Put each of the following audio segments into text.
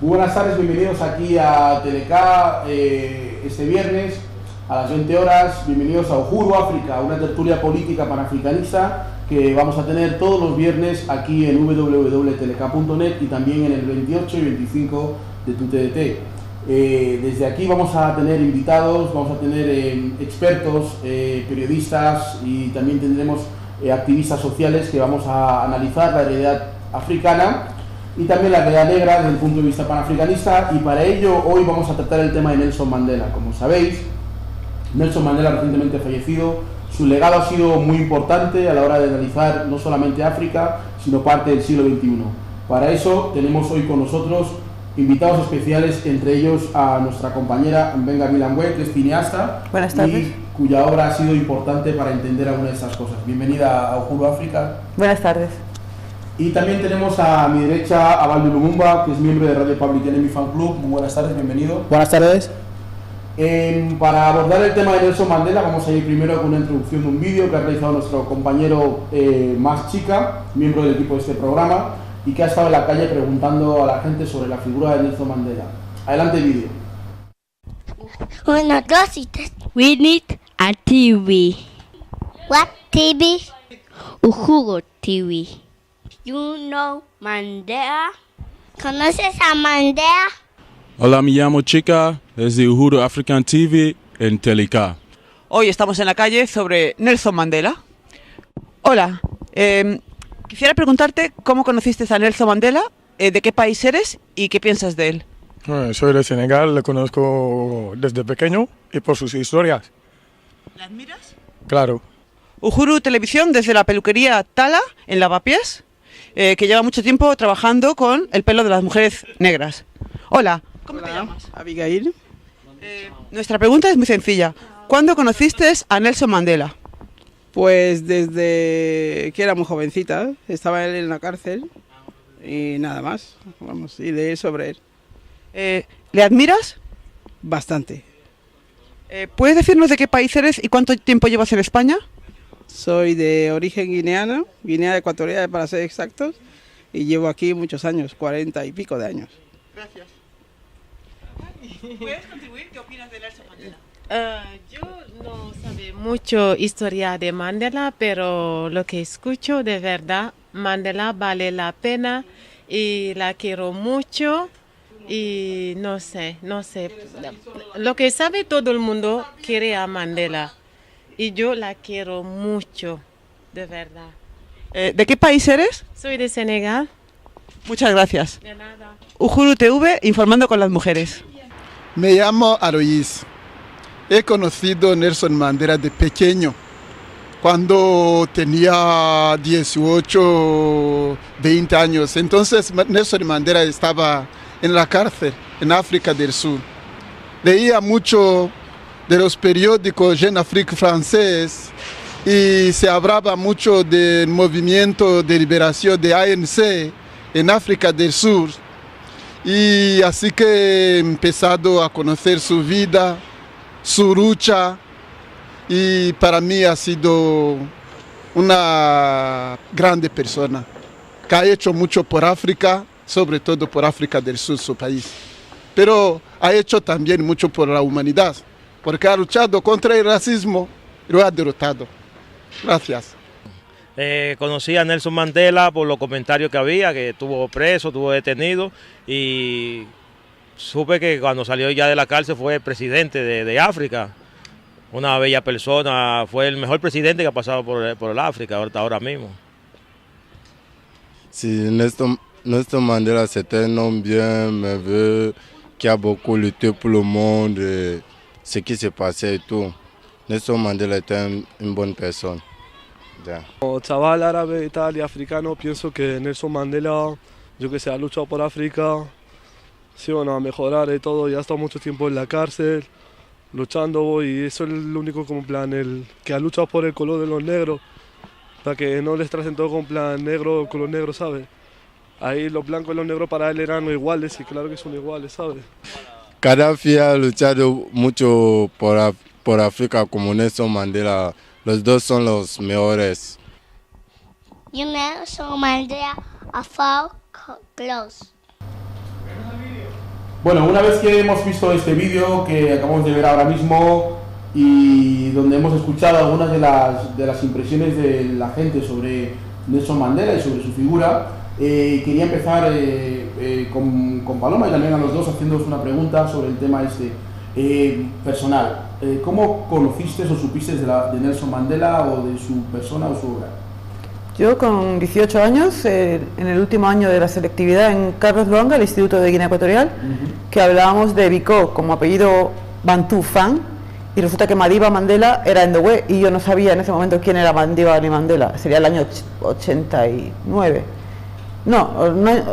Muy buenas tardes, bienvenidos aquí a Telecá este viernes a las 20 horas. Bienvenidos a Uhuru África, una tertulia política panafricanista que vamos a tener todos los viernes aquí en www.teleca.net y también en el 28 y 25 de tu TDT. Desde aquí vamos a tener invitados, vamos a tener expertos, periodistas y también tendremos activistas sociales que vamos a analizar la realidad africana y también la realidad negra desde el punto de vista panafricanista, y para ello hoy vamos a tratar el tema de Nelson Mandela. Como sabéis, Nelson Mandela recientemente fallecido, su legado ha sido muy importante a la hora de analizar no solamente África, sino parte del siglo XXI. Para eso tenemos hoy con nosotros invitados especiales, entre ellos a nuestra compañera Mbenga Bilangüe, que es cineasta. Buenas tardes. Y cuya obra ha sido importante para entender alguna de estas cosas. Bienvenida a Uhuru África. Buenas tardes. Y también tenemos a mi derecha a Baldu Lumumba, que es miembro de Radio Public Enemy Fan Club. Muy buenas tardes, bienvenido. Buenas tardes. Para abordar el tema de Nelson Mandela vamos a ir primero con una introducción de un vídeo que ha realizado nuestro compañero Mas Chica, miembro del equipo de este programa, y que ha estado en la calle preguntando a la gente sobre la figura de Nelson Mandela. Adelante, vídeo. 1, 2 y 3. We need a TV. What TV? Uhuru TV. You know Mandela? ¿Conoces a Mandela? Hola, me llamo Chica, desde Uhuru African TV en Telecá. Hoy estamos en la calle sobre Nelson Mandela. Hola, quisiera preguntarte cómo conociste a Nelson Mandela, de qué país eres y qué piensas de él. Soy de Senegal, le conozco desde pequeño y por sus historias. ¿La admiras? Claro. Uhuru Televisión, desde la peluquería Tala, en Lavapiés, que lleva mucho tiempo trabajando con el pelo de las mujeres negras. Hola, ¿cómo te llamas? Abigail. Nuestra pregunta es muy sencilla. ¿Cuándo conociste a Nelson Mandela? Pues desde que era muy jovencita, estaba él en la cárcel y nada más, vamos, y leí sobre él. ¿Le admiras? Bastante. ¿Puedes decirnos de qué país eres y cuánto tiempo llevas en España? Soy de origen guineano, Guinea Ecuatorial para ser exactos, y llevo aquí muchos años, 40 y pico de años. Gracias. ¿Puedes contribuir? ¿Qué opinas de Nelson Mandela? Yo no sé mucho historia de Mandela, pero lo que escucho de verdad, Mandela vale la pena y la quiero mucho y no sé. Lo que sabe todo el mundo quiere a Mandela y yo la quiero mucho, de verdad. ¿De qué país eres? Soy de Senegal. Muchas gracias. De nada. Uhuru TV, informando con las mujeres. Me llamo Alois. He conocido a Nelson Mandela de pequeño, cuando tenía 18, 20 años. Entonces Nelson Mandela estaba en la cárcel en África del Sur. Leía mucho de los periódicos Jeune Afrique francés y se hablaba mucho del movimiento de liberación de ANC en África del Sur. Y así que he empezado a conocer su vida, su lucha, y para mí ha sido una grande persona que ha hecho mucho por África, sobre todo por África del Sur, su país. Pero ha hecho también mucho por la humanidad, porque ha luchado contra el racismo y lo ha derrotado. Gracias. Conocí a Nelson Mandela por los comentarios que había, que estuvo preso, estuvo detenido, y supe que cuando salió ya de la cárcel fue presidente de África. Una bella persona, fue el mejor presidente que ha pasado por el África ahora mismo. Si Nelson Mandela, c'était un homme bien merveilleux qui a beaucoup lutté pour le monde, ce qui se passait et tout. Nelson Mandela était une bonne personne. Yeah. Como chaval árabe y tal y africano, pienso que Nelson Mandela, yo que sé, ha luchado por África, sí, bueno, a mejorar y todo, y ha estado mucho tiempo en la cárcel, luchando, y eso es el único como plan, el que ha luchado por el color de los negros, para que no les tracen todo con plan negro, color negro, ¿sabes? Ahí los blancos y los negros para él eran iguales, y claro que son iguales, ¿sabes? Gaddafi ha luchado mucho por África como Nelson Mandela. Los dos son los mejores. You Nelson Mandela a fall close. Bueno, una vez que hemos visto este vídeo que acabamos de ver ahora mismo y donde hemos escuchado algunas de las impresiones de la gente sobre Nelson Mandela y sobre su figura, quería empezar con Paloma y también a los dos haciéndoos una pregunta sobre el tema personal. ¿Cómo conociste o supiste de Nelson Mandela o de su persona o su obra? Yo con 18 años, en el último año de la selectividad en Carlos Luanga, el Instituto de Guinea Ecuatorial, que hablábamos de Bicó como apellido Bantú Fan, y resulta que Madiba Mandela era Ndowe, y yo no sabía en ese momento quién era Madiba ni Mandela. Sería el año 89.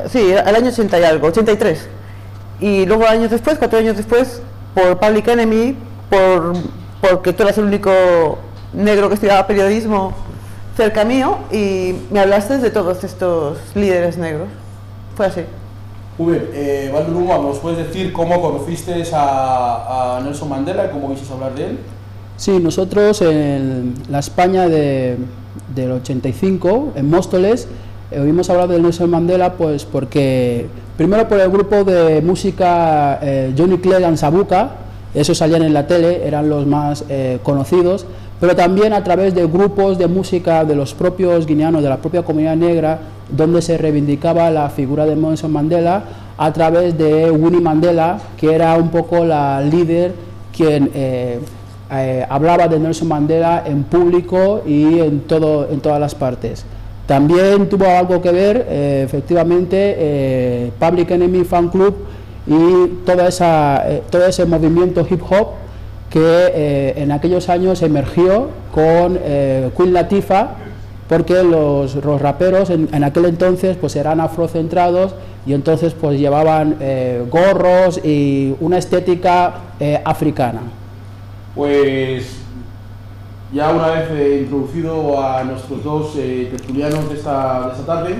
Sí, el año 80 y algo, 83. Y luego 4 años después, por Public Enemy, porque tú eras el único negro que estudiaba periodismo cerca mío, y me hablaste de todos estos líderes negros. Fue así. Muy bien, Valduruma, ¿nos puedes decir cómo conociste a Nelson Mandela y cómo oíste hablar de él? Sí, nosotros en la España del 85, en Móstoles, oímos hablar de Nelson Mandela pues porque, primero por el grupo de música Johnny Clegg and Sabuka, esos salían en la tele, eran los más conocidos, pero también a través de grupos de música de los propios guineanos, de la propia comunidad negra, donde se reivindicaba la figura de Nelson Mandela a través de Winnie Mandela, que era un poco la líder quien hablaba de Nelson Mandela en público y en todas las partes. También tuvo algo que ver, efectivamente, Public Enemy Fan Club y todo ese movimiento hip hop que en aquellos años emergió con Queen Latifah, porque los raperos en aquel entonces pues eran afrocentrados y entonces pues llevaban gorros y una estética africana. Pues ya una vez introducido a nuestros dos tertulianos de esta tarde,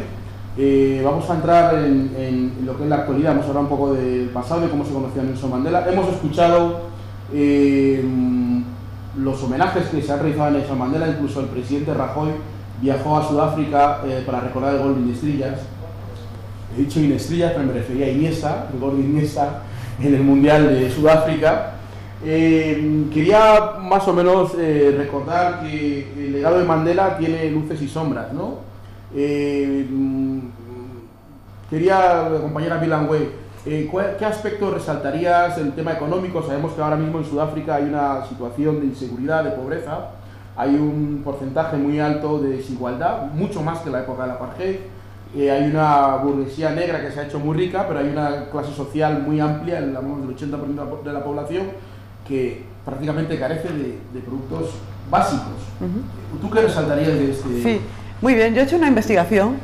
vamos a entrar en lo que es la actualidad. Vamos a hablar un poco del pasado, de cómo se conocía Nelson Mandela. Hemos escuchado los homenajes que se han realizado a Nelson Mandela, incluso el presidente Rajoy viajó a Sudáfrica para recordar el gol de Iniestrillas. He dicho Iniestrillas, pero me refería a Iniesta, el gol de Iniesta en el Mundial de Sudáfrica. Quería más o menos recordar que el legado de Mandela tiene luces y sombras, ¿no? Quería acompañar a Bilan Way. ¿Qué aspecto resaltarías el tema económico? Sabemos que ahora mismo en Sudáfrica hay una situación de inseguridad, de pobreza, hay un porcentaje muy alto de desigualdad, mucho más que la época del apartheid. Hay una burguesía negra que se ha hecho muy rica, pero hay una clase social muy amplia, el 80% de la población, que prácticamente carece de productos básicos. ¿Tú qué resaltarías de este...? Sí. Muy bien, yo he hecho una investigación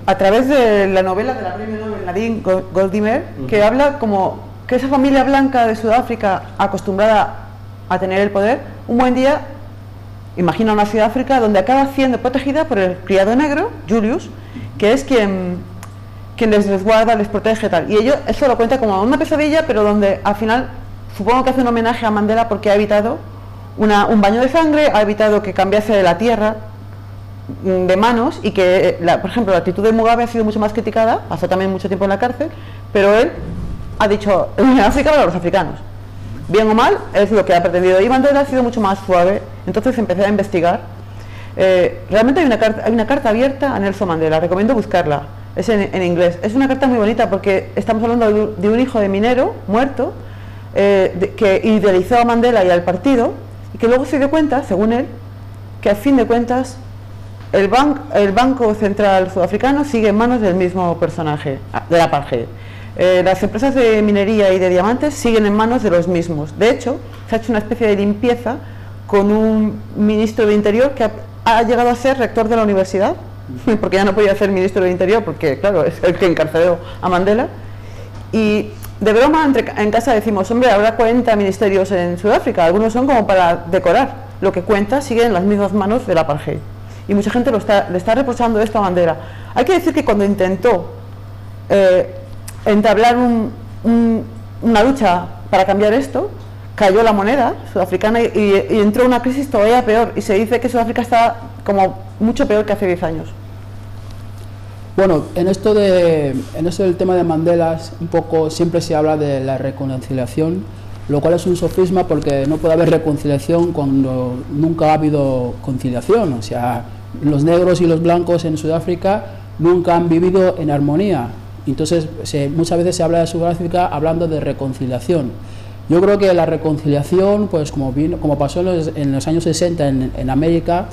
a través de la novela de la premio Nobel Nadine Gordimer, que habla como que esa familia blanca de Sudáfrica, acostumbrada a tener el poder, un buen día imagina una Sudáfrica donde acaba siendo protegida por el criado negro, Julius, que es quien les resguarda, les protege tal. Y ello, eso lo cuenta como una pesadilla, pero donde al final supongo que hace un homenaje a Mandela porque ha evitado un baño de sangre, ha evitado que cambiase la tierra de manos y que, por ejemplo, la actitud de Mugabe ha sido mucho más criticada, pasó también mucho tiempo en la cárcel, pero él ha dicho, en África para los africanos, bien o mal, es lo que ha pretendido, y Mandela ha sido mucho más suave. Entonces empecé a investigar. Realmente hay una carta abierta a Nelson Mandela, recomiendo buscarla, es en inglés. Es una carta muy bonita porque estamos hablando de un hijo de minero muerto, que idealizó a Mandela y al partido, y que luego se dio cuenta, según él, que a fin de cuentas el Banco Central Sudafricano sigue en manos del mismo personaje, del apartheid. Las empresas de minería y de diamantes siguen en manos de los mismos. De hecho, se ha hecho una especie de limpieza con un ministro de Interior que ha llegado a ser rector de la universidad, porque ya no podía ser ministro de Interior, porque claro, es el que encarceló a Mandela. Y de broma, en casa decimos, hombre, habrá 40 ministerios en Sudáfrica, algunos son como para decorar. Lo que cuenta sigue en las mismas manos del apartheid. Y mucha gente le está reprochando esto a Mandela. Hay que decir que cuando intentó entablar una lucha para cambiar esto, cayó la moneda sudafricana y entró una crisis todavía peor, y se dice que Sudáfrica está como mucho peor que hace 10 años. Bueno, en esto del tema de Mandela, un poco siempre se habla de la reconciliación, lo cual es un sofisma porque no puede haber reconciliación cuando nunca ha habido conciliación. O sea, los negros y los blancos en Sudáfrica nunca han vivido en armonía. Entonces, muchas veces se habla de Sudáfrica hablando de reconciliación. Yo creo que la reconciliación, pues como pasó en los años 60 en América,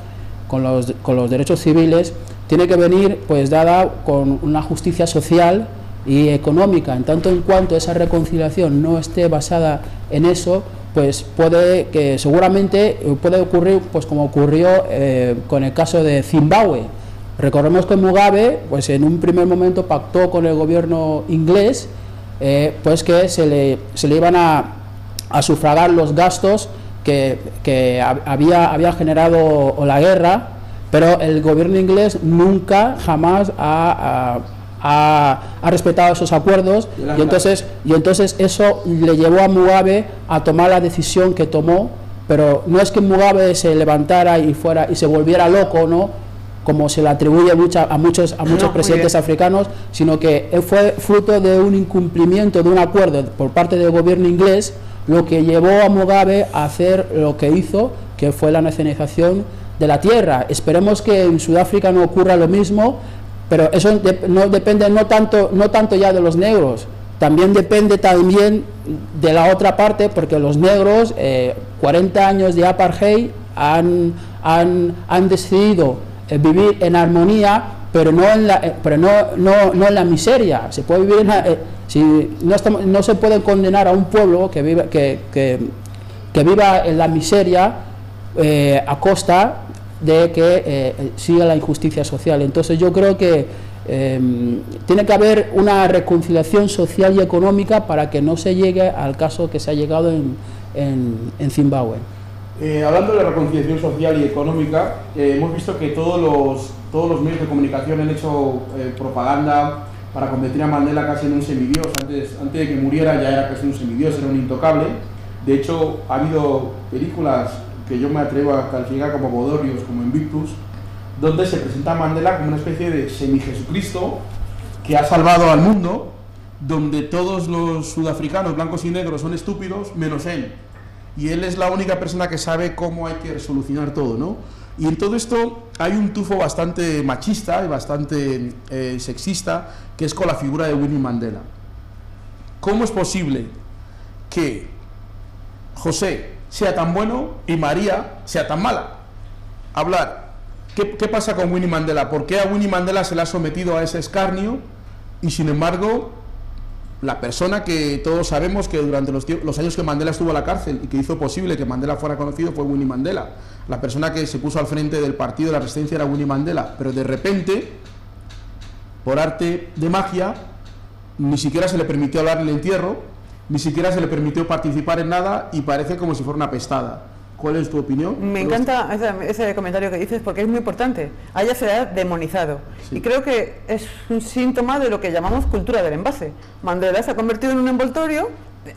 con los derechos civiles, tiene que venir pues dada con una justicia social y económica. En tanto en cuanto esa reconciliación no esté basada en eso, pues seguramente puede ocurrir pues como ocurrió con el caso de Zimbabue. Recordemos que Mugabe pues en un primer momento pactó con el gobierno inglés pues que se le iban a sufragar los gastos que había generado la guerra, pero el gobierno inglés nunca jamás ha respetado esos acuerdos, y entonces eso le llevó a Mugabe a tomar la decisión que tomó. Pero no es que Mugabe se levantara y se volviera loco, ¿no?, como se le atribuye a muchos presidentes africanos, sino que fue fruto de un incumplimiento de un acuerdo por parte del gobierno inglés, lo que llevó a Mugabe a hacer lo que hizo, que fue la nacionalización de la tierra. Esperemos que en Sudáfrica no ocurra lo mismo, pero eso no depende no tanto ya de los negros, también depende también de la otra parte, porque los negros 40 años de apartheid han decidido vivir en armonía, pero no en la miseria. Se puede vivir no se puede condenar a un pueblo que viva en la miseria a costa de que siga la injusticia social. Entonces yo creo que tiene que haber una reconciliación social y económica para que no se llegue al caso que se ha llegado en Zimbabue. Hablando de la reconciliación social y económica, hemos visto que todos los medios de comunicación han hecho propaganda para convertir a Mandela casi en un semidios. Antes de que muriera ya era casi un semidios, era un intocable. De hecho, ha habido películas que yo me atrevo a calificar como bodorrios, como Invictus, donde se presenta a Mandela como una especie de semi-Jesucristo que ha salvado al mundo, donde todos los sudafricanos, blancos y negros, son estúpidos, menos él. Y él es la única persona que sabe cómo hay que resolucionar todo, ¿no? Y en todo esto hay un tufo bastante machista y bastante sexista, que es con la figura de Winnie Mandela. ¿Cómo es posible que José sea tan bueno y María sea tan mala? Hablar. ¿Qué pasa con Winnie Mandela? ¿Por qué a Winnie Mandela se le ha sometido a ese escarnio y sin embargo la persona que todos sabemos que durante los años que Mandela estuvo en la cárcel y que hizo posible que Mandela fuera conocido fue Winnie Mandela? La persona que se puso al frente del partido de la resistencia era Winnie Mandela, pero de repente, por arte de magia, ni siquiera se le permitió hablar en el entierro, ni siquiera se le permitió participar en nada y parece como si fuera una pestada. ¿Cuál es tu opinión? Me encanta ese comentario que dices porque es muy importante. A ella se le ha demonizado. Sí. Y creo que es un síntoma de lo que llamamos cultura del envase. Mandela se ha convertido en un envoltorio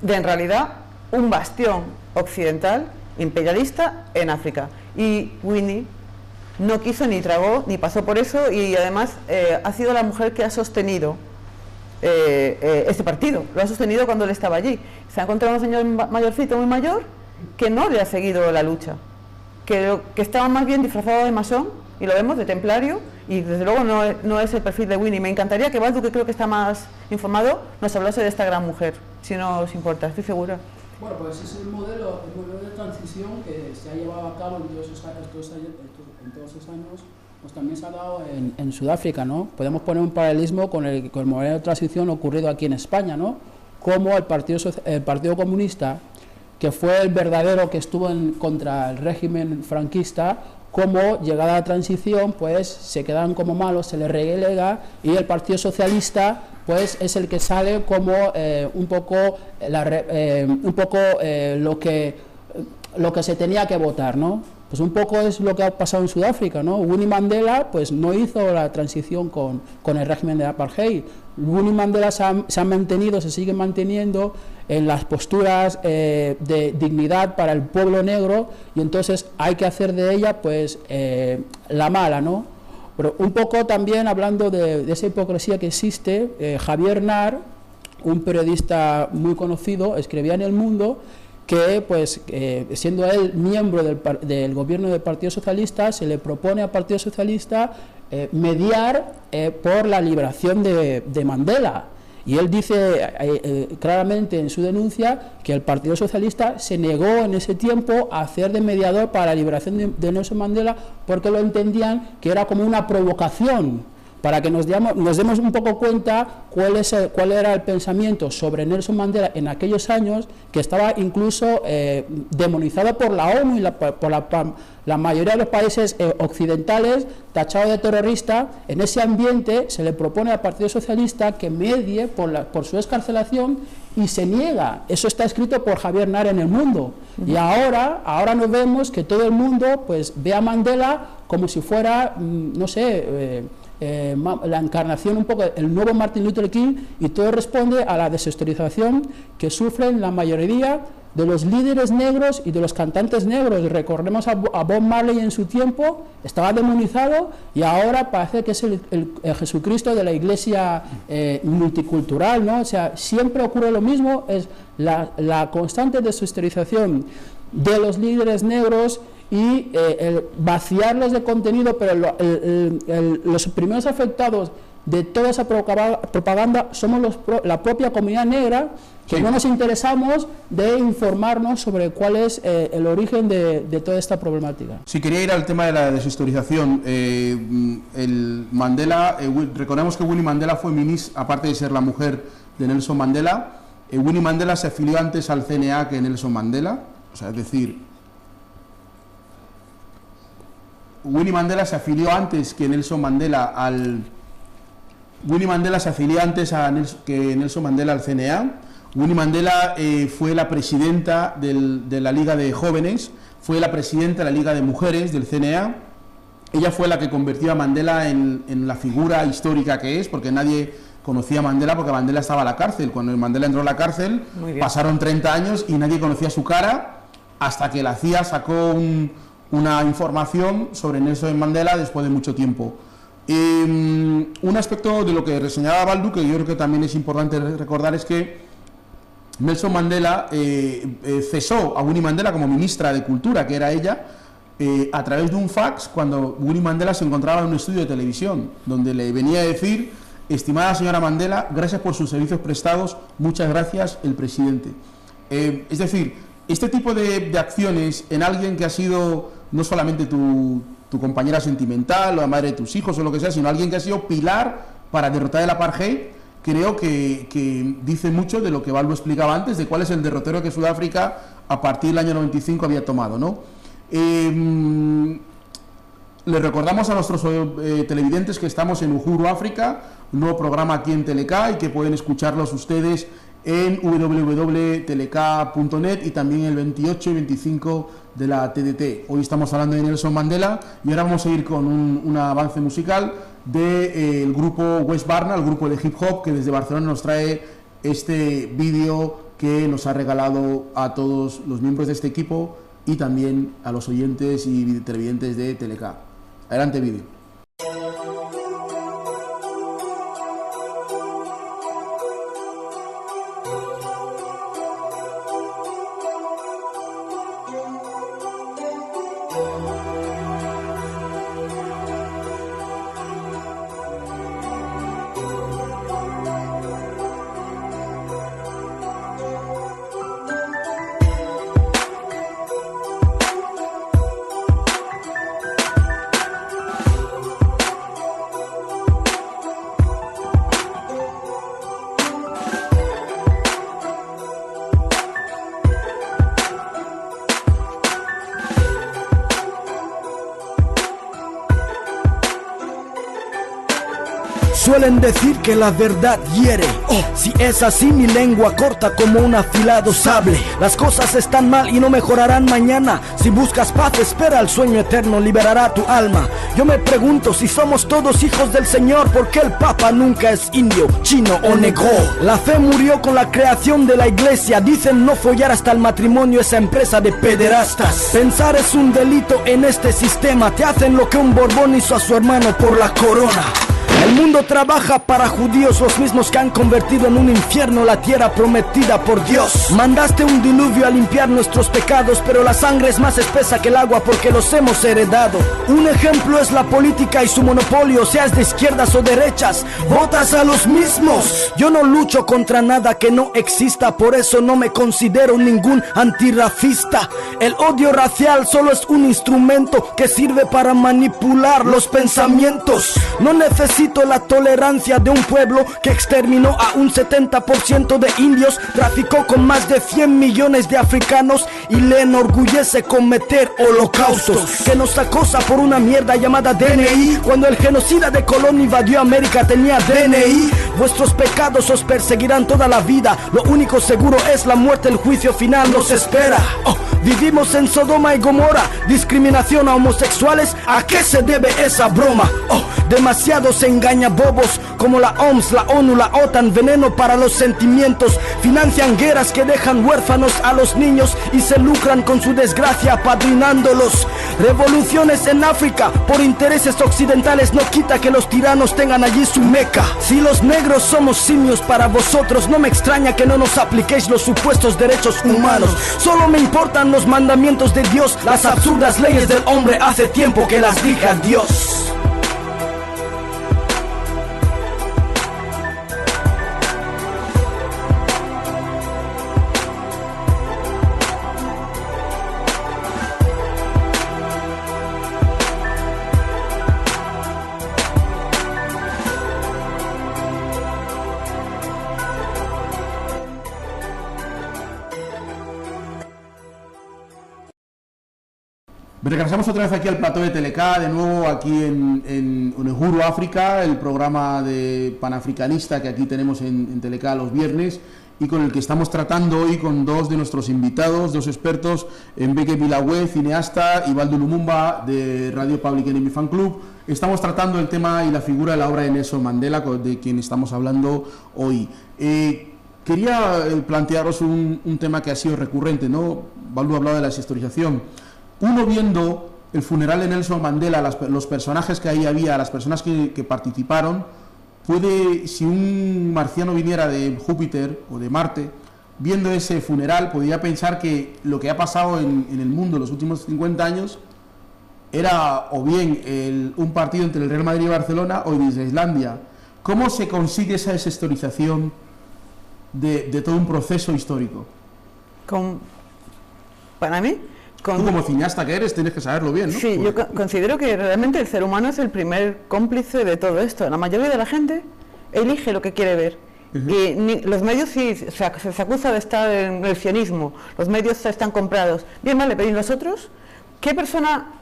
de en realidad un bastión occidental imperialista en África. Y Winnie no quiso ni tragó ni pasó por eso, y además ha sido la mujer que ha sostenido este partido. Lo ha sostenido cuando él estaba allí. Se ha encontrado un señor mayorcito, muy mayor, que no le ha seguido la lucha, que estaba más bien disfrazado de masón, y lo vemos, de templario, y desde luego no es el perfil de Winnie. Me encantaría que Baldu, que creo que está más informado, nos hablase de esta gran mujer, si no os importa, estoy segura. Bueno, pues es el modelo de transición que se ha llevado a cabo en todos esos años, pues también se ha dado en Sudáfrica, ¿no? Podemos poner un paralelismo con el modelo de transición ocurrido aquí en España, ¿no? Como el Partido Comunista, que fue el verdadero que estuvo contra el régimen franquista, como llegada a la transición pues se quedan como malos, se les relega, y el Partido Socialista pues es el que sale como un poco lo que se tenía que votar, ¿no? Pues un poco es lo que ha pasado en Sudáfrica, ¿no? Winnie Mandela pues no hizo la transición con el régimen de apartheid. Winnie Mandela se ha mantenido, se sigue manteniendo en las posturas de dignidad para el pueblo negro, y entonces hay que hacer de ella pues la mala, ¿no? Pero un poco también hablando de esa hipocresía que existe, Javier Nar, un periodista muy conocido, escribía en El Mundo que, pues, siendo él miembro del gobierno del Partido Socialista, se le propone al Partido Socialista mediar por la liberación de Mandela. Y él dice claramente en su denuncia que el Partido Socialista se negó en ese tiempo a hacer de mediador para la liberación de Nelson Mandela, porque lo entendían que era como una provocación, para que nos demos un poco cuenta cuál era el pensamiento sobre Nelson Mandela en aquellos años, que estaba incluso demonizado por la ONU y por la mayoría de los países occidentales, tachado de terrorista. En ese ambiente se le propone al Partido Socialista que medie por su excarcelación y se niega. Eso está escrito por Javier Nar en El Mundo. Y ahora nos vemos que todo el mundo pues ve a Mandela como si fuera, no sé, la encarnación un poco, el nuevo Martin Luther King, y todo responde a la deshistorización que sufren la mayoría de los líderes negros y de los cantantes negros. Recordemos a Bob Marley en su tiempo, estaba demonizado y ahora parece que es el Jesucristo de la iglesia multicultural, ¿no? O sea, siempre ocurre lo mismo, es la constante deshistorización de los líderes negros y el vaciarlos de contenido, pero los primeros afectados de toda esa propaganda somos la propia comunidad negra, que no nos interesamos de informarnos sobre cuál es el origen de toda esta problemática. Si quería ir al tema de la deshistorización, recordemos que Winnie Mandela fue ministra, aparte de ser la mujer de Nelson Mandela, Winnie Mandela se afilió antes al CNA que Nelson Mandela, o sea, es decir, Winnie Mandela se afilió antes que Nelson Mandela que Nelson Mandela al CNA. Winnie Mandela fue la presidenta de la Liga de Jóvenes, fue la presidenta de la Liga de Mujeres del CNA. Ella fue la que convirtió a Mandela en la figura histórica que es, porque nadie conocía a Mandela porque Mandela estaba a la cárcel. Cuando Mandela entró a la cárcel pasaron 30 añños y nadie conocía su cara, hasta que la CIA sacó una información sobre Nelson Mandela después de mucho tiempo. Un aspecto de lo que reseñaba Baldu, que yo creo que también es importante recordar, es que Nelson Mandela cesó a Winnie Mandela como ministra de Cultura, que era ella, a través de un fax, cuando Winnie Mandela se encontraba en un estudio de televisión, donde le venía a decir: estimada señora Mandela, gracias por sus servicios prestados, muchas gracias, el presidente. Es decir, este tipo de acciones en alguien que ha sido no solamente tu compañera sentimental o la madre de tus hijos o lo que sea, sino alguien que ha sido pilar para derrotar el apartheid, creo que dice mucho de lo que Baldu explicaba antes, de cuál es el derrotero que Sudáfrica a partir del año 95 había tomado, ¿no? Les recordamos a nuestros televidentes que estamos en Uhuru África, un nuevo programa aquí en Teleca, y que pueden escucharlos ustedes en www.teleca.net y también el 28 y 25 de la TDT. Hoy estamos hablando de Nelson Mandela y ahora vamos a ir con un avance musical del grupo West Barna, el grupo de hip hop que desde Barcelona nos trae este vídeo que nos ha regalado a todos los miembros de este equipo y también a los oyentes y televidentes de Teleca. Adelante, vídeo. Suelen decir que la verdad hiere. Si es así, mi lengua corta como un afilado sable. Las cosas están mal y no mejorarán mañana. Si buscas paz, espera, el sueño eterno liberará tu alma. Yo me pregunto si somos todos hijos del Señor, ¿por qué el Papa nunca es indio, chino o negro? La fe murió con la creación de la iglesia. Dicen no follar hasta el matrimonio, esa empresa de pederastas. Pensar es un delito en este sistema. Te hacen lo que un Borbón hizo a su hermano por la corona. El mundo trabaja para judíos, los mismos que han convertido en un infierno la tierra prometida por Dios. Mandaste un diluvio a limpiar nuestros pecados, pero la sangre es más espesa que el agua porque los hemos heredado. Un ejemplo es la política y su monopolio, seas de izquierdas o derechas, votas a los mismos. Yo no lucho contra nada que no exista, por eso no me considero ningún antirracista. El odio racial solo es un instrumento que sirve para manipular los pensamientos. No necesito la tolerancia de un pueblo que exterminó a un 70% de indios, traficó con más de 100 millones de africanos y le enorgullece cometer holocaustos. Que nos acosa por una mierda llamada DNI, cuando el genocida de Colón invadió América tenía DNI. Vuestros pecados os perseguirán toda la vida, lo único seguro es la muerte, el juicio final nos espera. Vivimos en Sodoma y Gomorra, discriminación a homosexuales, ¿a qué se debe esa broma? Demasiados engañabobos como la OMS, la ONU, la OTAN, veneno para los sentimientos. Financian guerras que dejan huérfanos a los niños y se lucran con su desgracia apadrinándolos. Revoluciones en África por intereses occidentales no quita que los tiranos tengan allí su meca. Si los negros somos simios para vosotros, no me extraña que no nos apliquéis los supuestos derechos humanos. Solo me importan los mandamientos de Dios, las absurdas leyes del hombre hace tiempo que las dije a Dios. Regresamos otra vez aquí al plató de Teleca, de nuevo aquí en Uhuru África, el programa de panafricanista que aquí tenemos en Teleca los viernes y con el que estamos tratando hoy con dos de nuestros invitados, dos expertos, Mbeke Bilawé, cineasta, y Baldu Lumumba de Radio Public Enemy Fan Club. Estamos tratando el tema y la figura de la obra de Nelson Mandela, de quien estamos hablando hoy. Quería plantearos un tema que ha sido recurrente, ¿no? Baldu hablaba de la deshistorización. Uno viendo el funeral de Nelson Mandela, los personajes que ahí había, las personas que participaron, si un marciano viniera de Júpiter o de Marte, viendo ese funeral, podría pensar que lo que ha pasado en el mundo en los últimos 50 años era o bien un partido entre el Real Madrid y Barcelona o de Islandia. ¿Cómo se consigue esa deshistorización de todo un proceso histórico? Para mí... Tú como cineasta que eres tienes que saberlo bien, ¿no? Sí, yo considero que realmente el ser humano es el primer cómplice de todo esto. La mayoría de la gente elige lo que quiere ver. Y los medios sí se acusa de estar en el sionismo, los medios están comprados. Bien, vale, pero ¿y nosotros? ¿Qué persona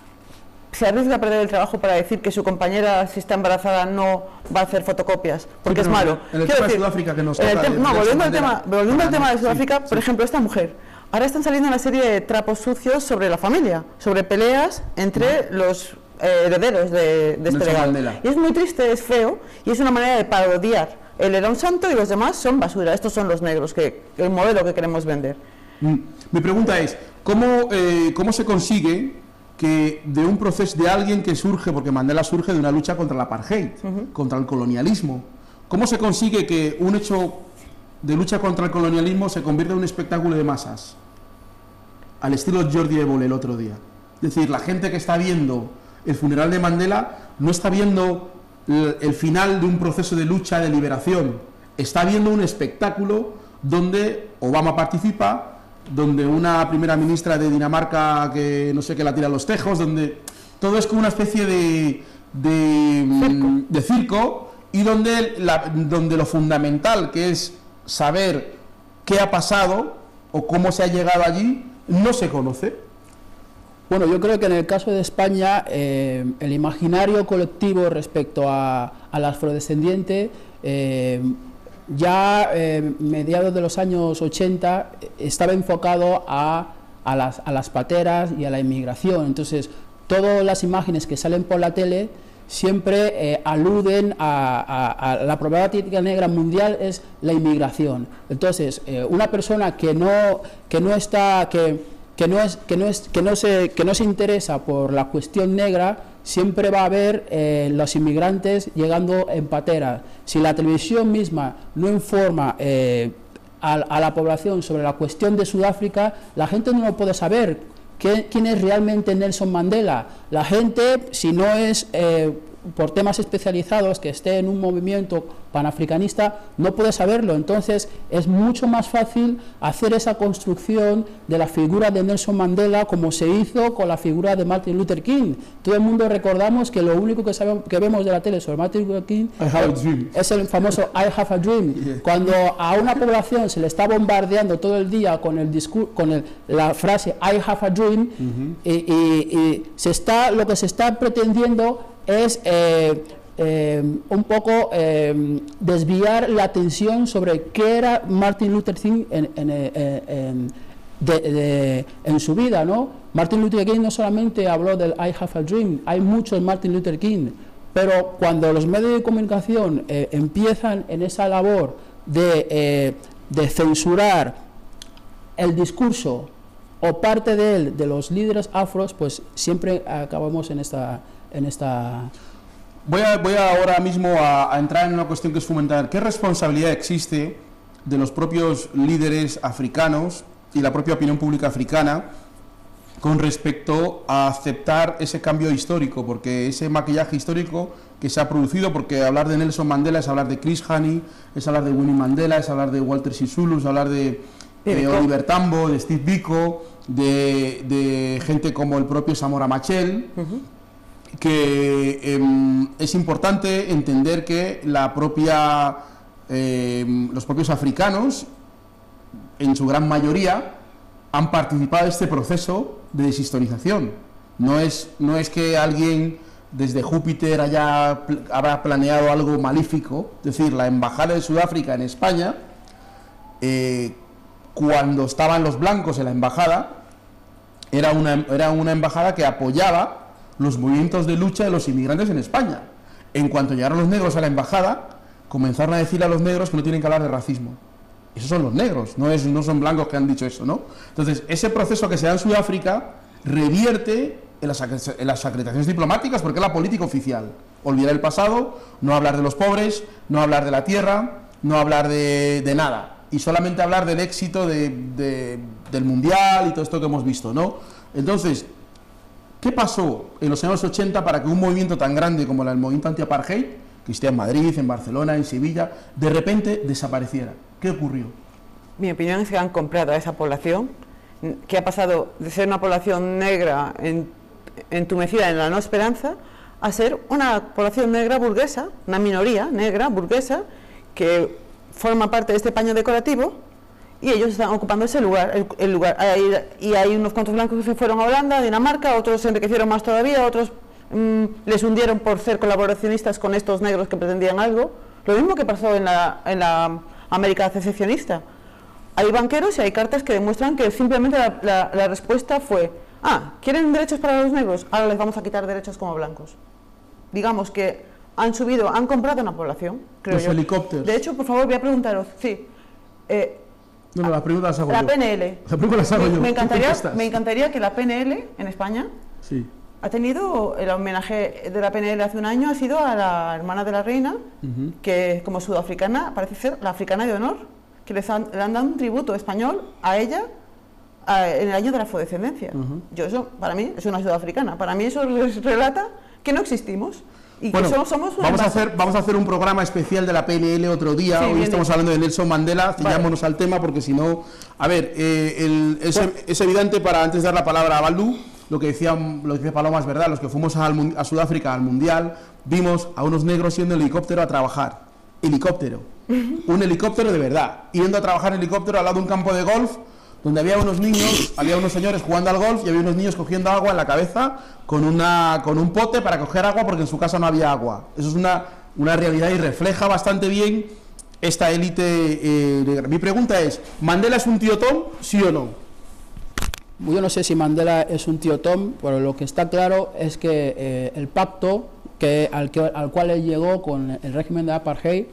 se arriesga a perder el trabajo para decir que su compañera, si está embarazada, no va a hacer fotocopias? Porque es malo. En el tema de Sudáfrica que nos toca... volviendo al tema de Sudáfrica, por ejemplo, esta mujer. Ahora están saliendo una serie de trapos sucios sobre la familia, sobre peleas entre los herederos de este legado. Y es muy triste, es feo, y es una manera de parodiar. Él era un santo y los demás son basura. Estos son los negros, el modelo que queremos vender. Mi pregunta es, ¿cómo se consigue que de un proceso de alguien que surge, porque Mandela surge de una lucha contra el apartheid, contra el colonialismo, ¿cómo se consigue que un hecho de lucha contra el colonialismo se convierta en un espectáculo de masas? Al estilo Jordi Évole el otro día. Es decir, la gente que está viendo el funeral de Mandela no está viendo el final de un proceso de lucha, de liberación. Está viendo un espectáculo donde Obama participa, donde una primera ministra de Dinamarca que no sé qué la tira a los tejos, donde todo es como una especie de circo y donde lo fundamental, que es saber qué ha pasado o cómo se ha llegado allí, no se conoce. Bueno, yo creo que en el caso de España, el imaginario colectivo respecto al afrodescendiente, ya mediados de los años 80, estaba enfocado a las pateras y a la inmigración. Entonces, todas las imágenes que salen por la tele siempre aluden a la problemática negra mundial, es la inmigración. Entonces, una persona que no se interesa por la cuestión negra, siempre va a ver los inmigrantes llegando en pateras. Si la televisión misma no informa a la población sobre la cuestión de Sudáfrica, la gente no lo puede saber. ¿Quién es realmente Nelson Mandela? La gente, si no es por temas especializados, que esté en un movimiento panafricanista, no puede saberlo. Entonces es mucho más fácil hacer esa construcción de la figura de Nelson Mandela, como se hizo con la figura de Martin Luther King. Todo el mundo recordamos que lo único que vemos de la tele sobre Martin Luther King es el famoso I have a dream. Yeah. Cuando a una población se le está bombardeando todo el día con la frase I have a dream, y lo que se está pretendiendo es un poco desviar la atención sobre qué era Martin Luther King en su vida, ¿no? Martin Luther King no solamente habló del I have a dream, hay muchos Martin Luther King, pero cuando los medios de comunicación empiezan en esa labor de censurar el discurso o parte de él, de los líderes afros, pues siempre acabamos en esta... Voy ahora mismo a entrar en una cuestión que es fundamental. ¿Qué responsabilidad existe de los propios líderes africanos y la propia opinión pública africana con respecto a aceptar ese cambio histórico? Porque ese maquillaje histórico que se ha producido, porque hablar de Nelson Mandela es hablar de Chris Hani, es hablar de Winnie Mandela, es hablar de Walter Sisulu, es hablar de Oliver Tambo, de Steve Biko, de gente como el propio Samora Machel, que es importante entender que los propios africanos, en su gran mayoría, han participado de este proceso de deshistorización. No es que alguien desde Júpiter habrá planeado algo malífico. Es decir, la embajada de Sudáfrica en España, cuando estaban los blancos en la embajada, era una embajada que apoyaba los movimientos de lucha de los inmigrantes en España. En cuanto llegaron los negros a la embajada, comenzaron a decir a los negros que no tienen que hablar de racismo. Esos son los negros, no son blancos que han dicho eso, ¿no? Entonces, ese proceso que se da en Sudáfrica revierte en las acreditaciones diplomáticas, porque es la política oficial. Olvidar el pasado, no hablar de los pobres, no hablar de la tierra, no hablar de nada, y solamente hablar del éxito del Mundial y todo esto que hemos visto, ¿no? Entonces, ¿qué pasó en los años 80 para que un movimiento tan grande como el movimiento anti-apartheid, que existía en Madrid, en Barcelona, en Sevilla, de repente desapareciera? ¿Qué ocurrió? Mi opinión es que han comprado a esa población, que ha pasado de ser una población negra entumecida en la no esperanza, a ser una población negra burguesa, una minoría negra burguesa, que forma parte de este paño decorativo, y ellos están ocupando ese lugar, el lugar. Y hay unos cuantos blancos que se fueron a Holanda, a Dinamarca, otros se enriquecieron más todavía, otros les hundieron por ser colaboracionistas con estos negros que pretendían algo. Lo mismo que pasó en la América secesionista. Hay banqueros y hay cartas que demuestran que simplemente la respuesta fue: ¿quieren derechos para los negros? Ahora les vamos a quitar derechos como blancos. Digamos que han comprado una población, creo yo. Los helicópteros. De hecho, por favor, voy a preguntaros, sí. No, las preguntas las hago la yo. PNL. La pregunta las hago yo. Me encantaría que la PNL en España ha tenido el homenaje de la PNL hace un año, ha sido a la hermana de la reina, que como sudafricana parece ser la africana de honor, que le han dado un tributo español a ella en el año de la afrodescendencia. Eso, para mí, es una sudafricana. Para mí eso relata que no existimos. Y bueno, que solo somos vamos a hacer un programa especial de la PNL otro día. Hoy estamos hablando de Nelson Mandela, ciñámonos al tema, porque si no, a ver, es evidente, para antes de dar la palabra a Baldu, lo que dice Paloma es verdad. Los que fuimos a Sudáfrica al Mundial, vimos a unos negros yendo en helicóptero a trabajar. Helicóptero, un helicóptero de verdad, yendo a trabajar en helicóptero al lado de un campo de golf, donde había unos niños, había unos señores jugando al golf y había unos niños cogiendo agua en la cabeza con un pote para coger agua porque en su casa no había agua. Eso es una realidad y refleja bastante bien esta élite negra. Mi pregunta es, ¿Mandela es un tío Tom, sí o no? Yo no sé si Mandela es un tío Tom, pero lo que está claro es que el pacto al cual él llegó con el régimen de apartheid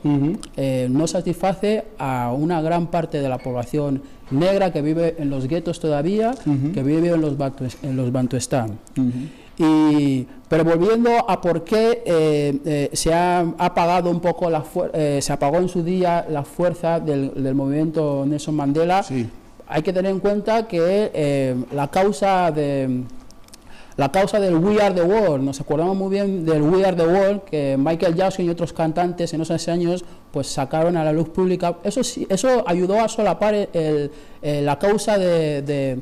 no satisface a una gran parte de la población negra que vive en los guetos todavía, que vive en los Bantuistán. Pero volviendo a por qué se ha apagado un poco se apagó en su día la fuerza del movimiento Nelson Mandela, hay que tener en cuenta que la causa del We Are the World, nos acordamos muy bien del We Are the World que Michael Jackson y otros cantantes en esos años pues sacaron a la luz pública. Eso ayudó a solapar la causa del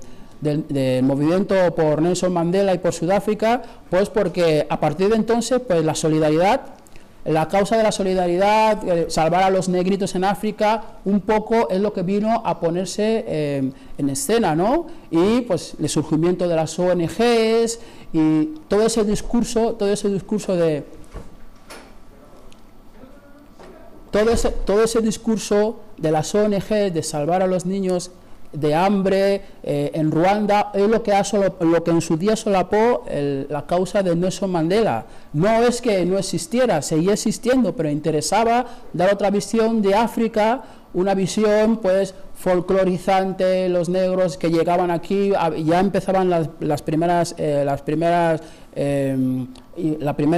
movimiento por Nelson Mandela y por Sudáfrica, pues porque a partir de entonces pues la causa de la solidaridad, salvar a los negritos en África, un poco es lo que vino a ponerse en escena, ¿no? Y pues el surgimiento de las ONGs y todo ese discurso de las ONGs de salvar a los niños de hambre en Ruanda es lo que en su día solapó la causa de Nelson Mandela. No es que no existiera, seguía existiendo, pero interesaba dar otra visión de África, una visión pues folclorizante. Los negros que llegaban aquí, ya empezaban la primera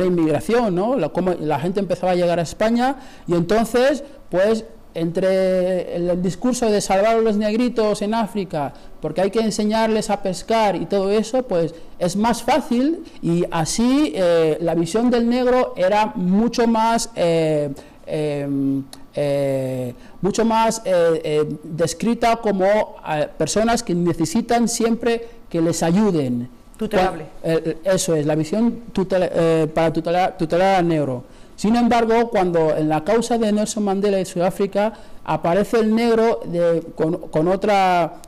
inmigración, ¿no? Como la gente empezaba a llegar a España, y entonces pues entre el discurso de salvar a los negritos en África, porque hay que enseñarles a pescar y todo eso, pues es más fácil, y así la visión del negro era mucho más descrita como personas que necesitan siempre que les ayuden. Tutelable. Eso es, la visión para tutelar al negro. Sin embargo, cuando en la causa de Nelson Mandela y Sudáfrica aparece el negro con otra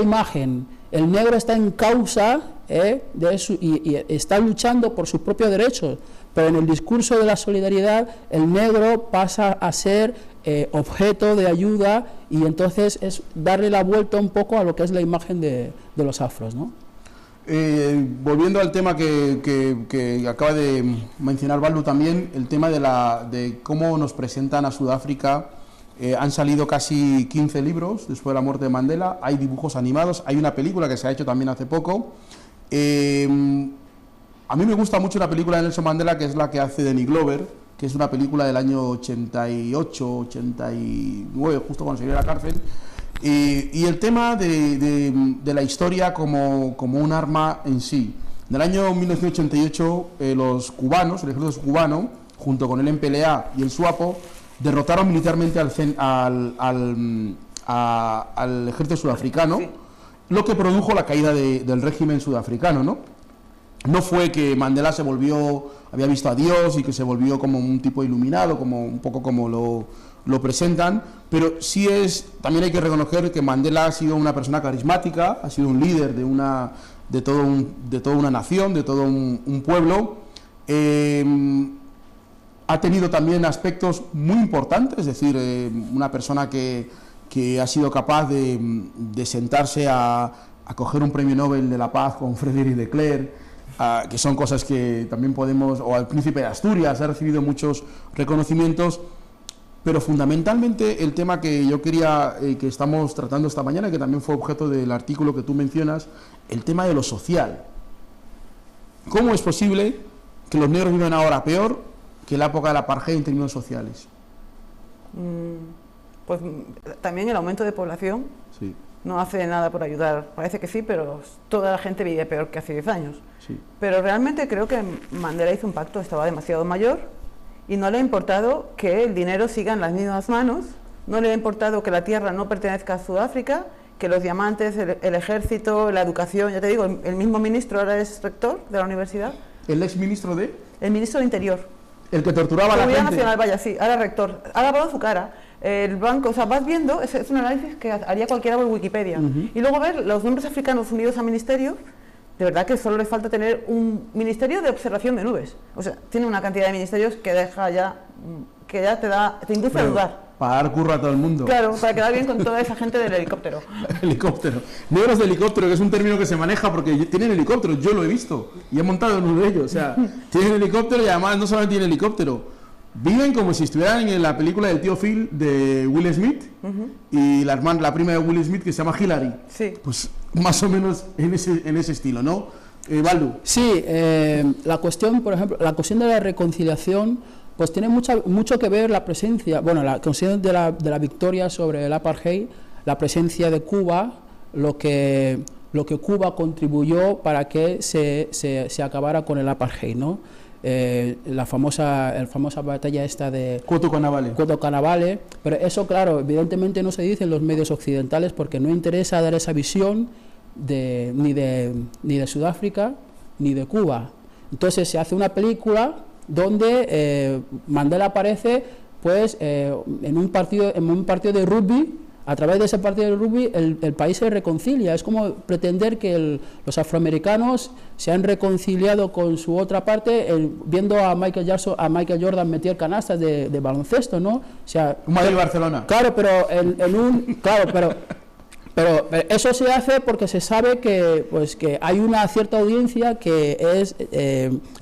imagen, el negro está en causa y está luchando por sus propios derechos, pero en el discurso de la solidaridad el negro pasa a ser objeto de ayuda, y entonces es darle la vuelta un poco a lo que es la imagen de los afros, ¿no? Volviendo al tema que acaba de mencionar Baldu también, el tema de cómo nos presentan a Sudáfrica. Han salido casi 15 libros después de la muerte de Mandela, hay dibujos animados, hay una película que se ha hecho también hace poco. A mí me gusta mucho una película de Nelson Mandela, que es la que hace Danny Glover, que es una película del año 88, 89, justo cuando salió de la cárcel. Y el tema de la historia como un arma en sí. En el año 1988 los cubanos, el ejército cubano, junto con el MPLA y el SWAPO, derrotaron militarmente al ejército sudafricano, lo que produjo la caída del régimen sudafricano, ¿no? No fue que Mandela había visto a Dios y que se volvió como un tipo iluminado, como un poco como lo presentan, pero sí también hay que reconocer que Mandela ha sido una persona carismática, ha sido un líder de toda una nación, de todo un pueblo. Ha tenido también aspectos muy importantes, es decir, una persona que ha sido capaz de sentarse a coger un premio Nobel de la Paz con Frédéric de Klerk, que son cosas que también podemos, o al príncipe de Asturias, ha recibido muchos reconocimientos. Pero fundamentalmente el tema que yo quería, que estamos tratando esta mañana, que también fue objeto del artículo que tú mencionas, el tema de lo social. ¿Cómo es posible que los negros vivan ahora peor que la época del apartheid en términos sociales? Pues también el aumento de población no hace nada por ayudar. Parece que sí, pero toda la gente vive peor que hace 10 años. Sí. Pero realmente creo que Mandela hizo un pacto, estaba demasiado mayor, y no le ha importado que el dinero siga en las mismas manos, no le ha importado que la tierra no pertenezca a Sudáfrica, que los diamantes, el ejército, la educación, ya te digo, el mismo ministro ahora es rector de la universidad. ¿El ex ministro de? El ministro de Interior. El que torturaba a la gente. Seguridad Nacional, vaya, sí, ahora rector. Ha lavado su cara. el banco, o sea, vas viendo, es un análisis que haría cualquiera por Wikipedia, y luego ver los nombres africanos unidos a ministerios. De verdad que solo les falta tener un ministerio de observación de nubes. O sea, tiene una cantidad de ministerios que deja ya, que ya te induce a dudar. Para dar curro a todo el mundo. Claro, para quedar bien con toda esa gente del helicóptero. Helicóptero. Negros de helicóptero, que es un término que se maneja porque tienen helicópteros, yo lo he visto y he montado en uno de ellos. O sea, tienen helicóptero y además no solamente tienen helicóptero, viven como si estuvieran en la película del tío Phil de Will Smith y la prima de Will Smith que se llama Hillary. Sí. Pues más o menos en ese estilo, ¿no? Baldu. Sí, la cuestión, por ejemplo, la cuestión de la reconciliación, pues tiene mucho que ver la presencia, bueno, la cuestión de la victoria sobre el apartheid, la presencia de Cuba, lo que Cuba contribuyó para que se acabara con el apartheid, ¿no? La famosa batalla esta de Cuoto Canavale, pero eso, claro, evidentemente no se dice en los medios occidentales porque no interesa dar esa visión ni de Sudáfrica ni de Cuba. Entonces se hace una película donde Mandela aparece pues en un partido de rugby. A través de ese partido de rugby el país se reconcilia. Es como pretender que los afroamericanos se han reconciliado con su otra parte viendo a Michael Jordan meter canastas de baloncesto, ¿no? O sea, un Madrid-Barcelona. Claro, pero pero eso se hace porque se sabe que hay una cierta audiencia que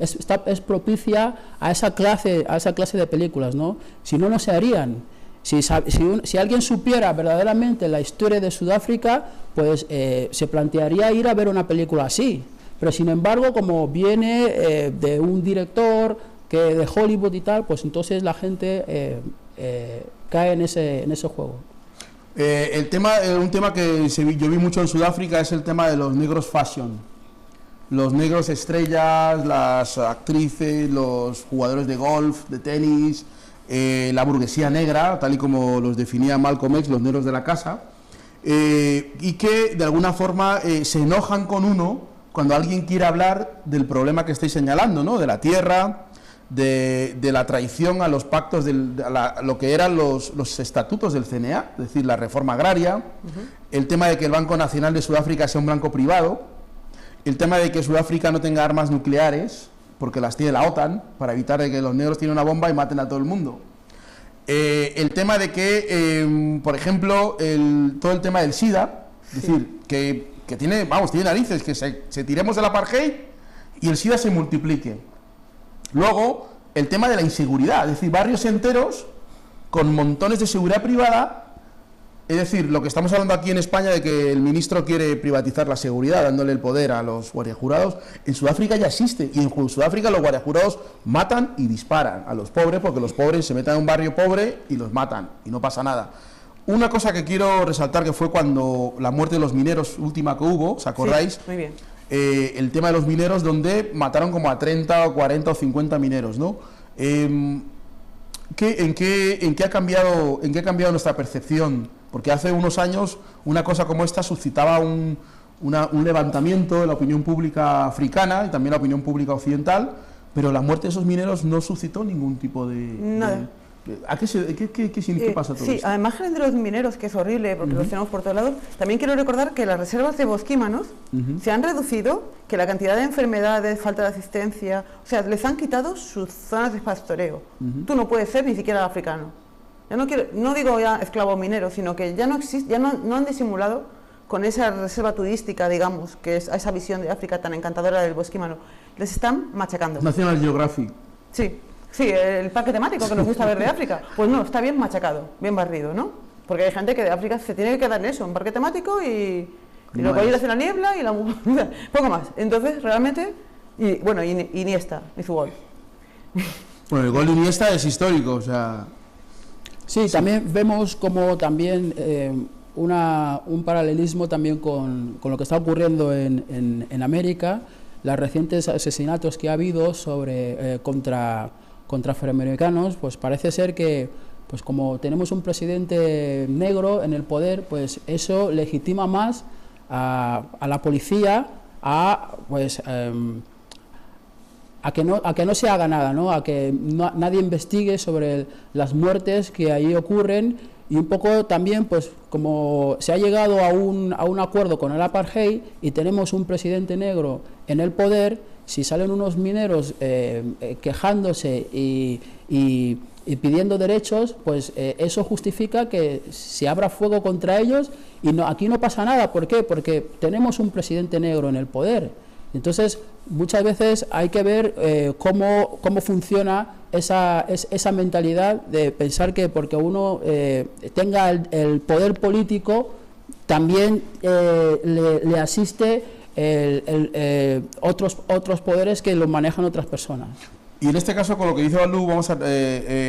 es propicia a esa clase de películas, ¿no? Si no, no se harían. Si alguien supiera verdaderamente la historia de Sudáfrica, pues se plantearía ir a ver una película así. Pero sin embargo, como viene de un director de Hollywood y tal, pues entonces la gente cae en ese juego. Un tema que yo vi mucho en Sudáfrica es el tema de los negros fashion. Los negros estrellas, las actrices, los jugadores de golf, de tenis, la burguesía negra, tal y como los definía Malcolm X, los negros de la casa, y que de alguna forma se enojan con uno cuando alguien quiere hablar del problema que estáis señalando, ¿no? De la tierra, de la traición a los pactos, lo que eran los estatutos del CNA, es decir, la reforma agraria, el tema de que el Banco Nacional de Sudáfrica sea un banco privado, el tema de que Sudáfrica no tenga armas nucleares, porque las tiene la OTAN, para evitar de que los negros tienen una bomba y maten a todo el mundo. El tema de que, por ejemplo, todo el tema del SIDA, es decir, que tiene narices, que se tiremos del apartheid y el SIDA se multiplique. Luego, el tema de la inseguridad, es decir, barrios enteros con montones de seguridad privada. Es decir, lo que estamos hablando aquí en España de que el ministro quiere privatizar la seguridad, dándole el poder a los guardiajurados, en Sudáfrica ya existe, y en Sudáfrica los guardiajurados matan y disparan a los pobres, porque los pobres se meten en un barrio pobre y los matan, y no pasa nada. Una cosa que quiero resaltar, que fue cuando la muerte de los mineros última que hubo, ¿os acordáis? Sí, muy bien. El tema de los mineros, donde mataron como a 30 o 40 o 50 mineros, ¿no? ¿En qué ha cambiado nuestra percepción? Porque hace unos años una cosa como esta suscitaba un levantamiento de la opinión pública africana y también la opinión pública occidental, pero la muerte de esos mineros no suscitó ningún tipo de... Nada. ¿Qué pasa todo sí, esto? al margen de los mineros, que es horrible porque los tenemos por todos lados, también quiero recordar que las reservas de bosquímanos se han reducido, que la cantidad de enfermedades, falta de asistencia, o sea, les han quitado sus zonas de pastoreo. Tú no puedes ser ni siquiera africano. Ya no digo ya esclavo minero, sino que ya no existe, ya no han disimulado con esa reserva turística, digamos, que es esa visión de África tan encantadora del bosquímano. Les están machacando. National Geographic. Sí, el parque temático que nos gusta ver de África. Pues no, está bien machacado, bien barrido, ¿no? Porque hay gente que de África se tiene que quedar en eso, un parque temático y luego ahí hace la niebla y poco más. Entonces, realmente, Iniesta y su gol. Bueno, el gol de Iniesta es histórico, o sea... Sí, también vemos como también un paralelismo también con lo que está ocurriendo en América, los recientes asesinatos que ha habido contra afroamericanos. Pues parece ser que, pues como tenemos un presidente negro en el poder, pues eso legitima más a la policía a que no se haga nada, ¿no? A que nadie investigue sobre las muertes que ahí ocurren, y un poco también, pues como se ha llegado a un acuerdo con el apartheid y tenemos un presidente negro en el poder, si salen unos mineros quejándose y pidiendo derechos, pues eso justifica que se abra fuego contra ellos, y aquí no pasa nada. ¿Por qué? Porque tenemos un presidente negro en el poder. Entonces, muchas veces hay que ver cómo funciona esa mentalidad de pensar que porque uno tenga el poder político, también le asiste otros poderes que lo manejan otras personas. Y en este caso, con lo que dice Balú,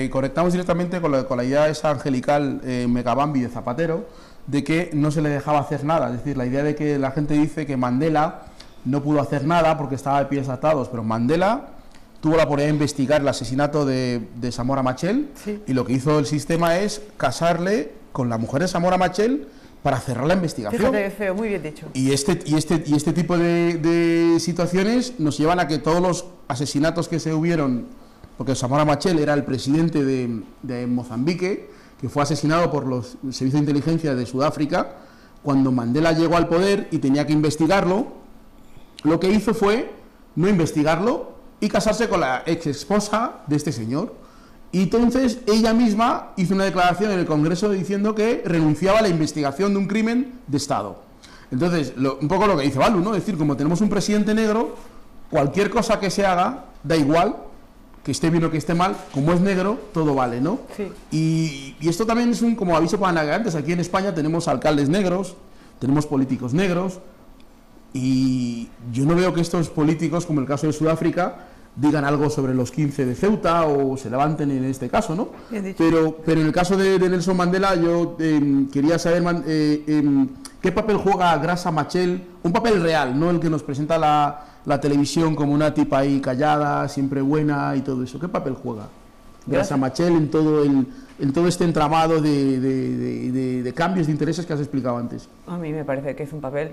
conectamos directamente con la idea esa angelical megabambi de Zapatero, de que no se le dejaba hacer nada. Es decir, la idea de que la gente dice que Mandela no pudo hacer nada porque estaba de pies atados, pero Mandela tuvo la oportunidad de investigar el asesinato de Samora Machel, sí. Y lo que hizo el sistema es casarle con la mujer de Samora Machel para cerrar la investigación. Fíjate, feo, muy bien dicho. Y este tipo de situaciones nos llevan a que todos los asesinatos que se hubieron, porque Samora Machel era el presidente de Mozambique, que fue asesinado por los servicios de inteligencia de Sudáfrica, cuando Mandela llegó al poder y tenía que investigarlo, lo que hizo fue no investigarlo y casarse con la ex esposa de este señor. Y entonces ella misma hizo una declaración en el Congreso diciendo que renunciaba a la investigación de un crimen de Estado. Entonces, un poco lo que dice Balú, ¿no? Es decir, como tenemos un presidente negro, cualquier cosa que se haga, da igual, que esté bien o que esté mal, como es negro, todo vale, ¿no? Sí. Y esto también es un como aviso para navegantes. Aquí en España tenemos alcaldes negros, tenemos políticos negros, y yo no veo que estos políticos, como el caso de Sudáfrica, digan algo sobre los 15 de Ceuta o se levanten en este caso, ¿no? Pero en el caso de Nelson Mandela, yo quería saber qué papel juega Graça Machel, un papel real, no el que nos presenta la televisión como una tipa ahí callada, siempre buena y todo eso. ¿Qué papel juega Graça Machel en todo este entramado de cambios de intereses que has explicado antes? A mí me parece que es un papel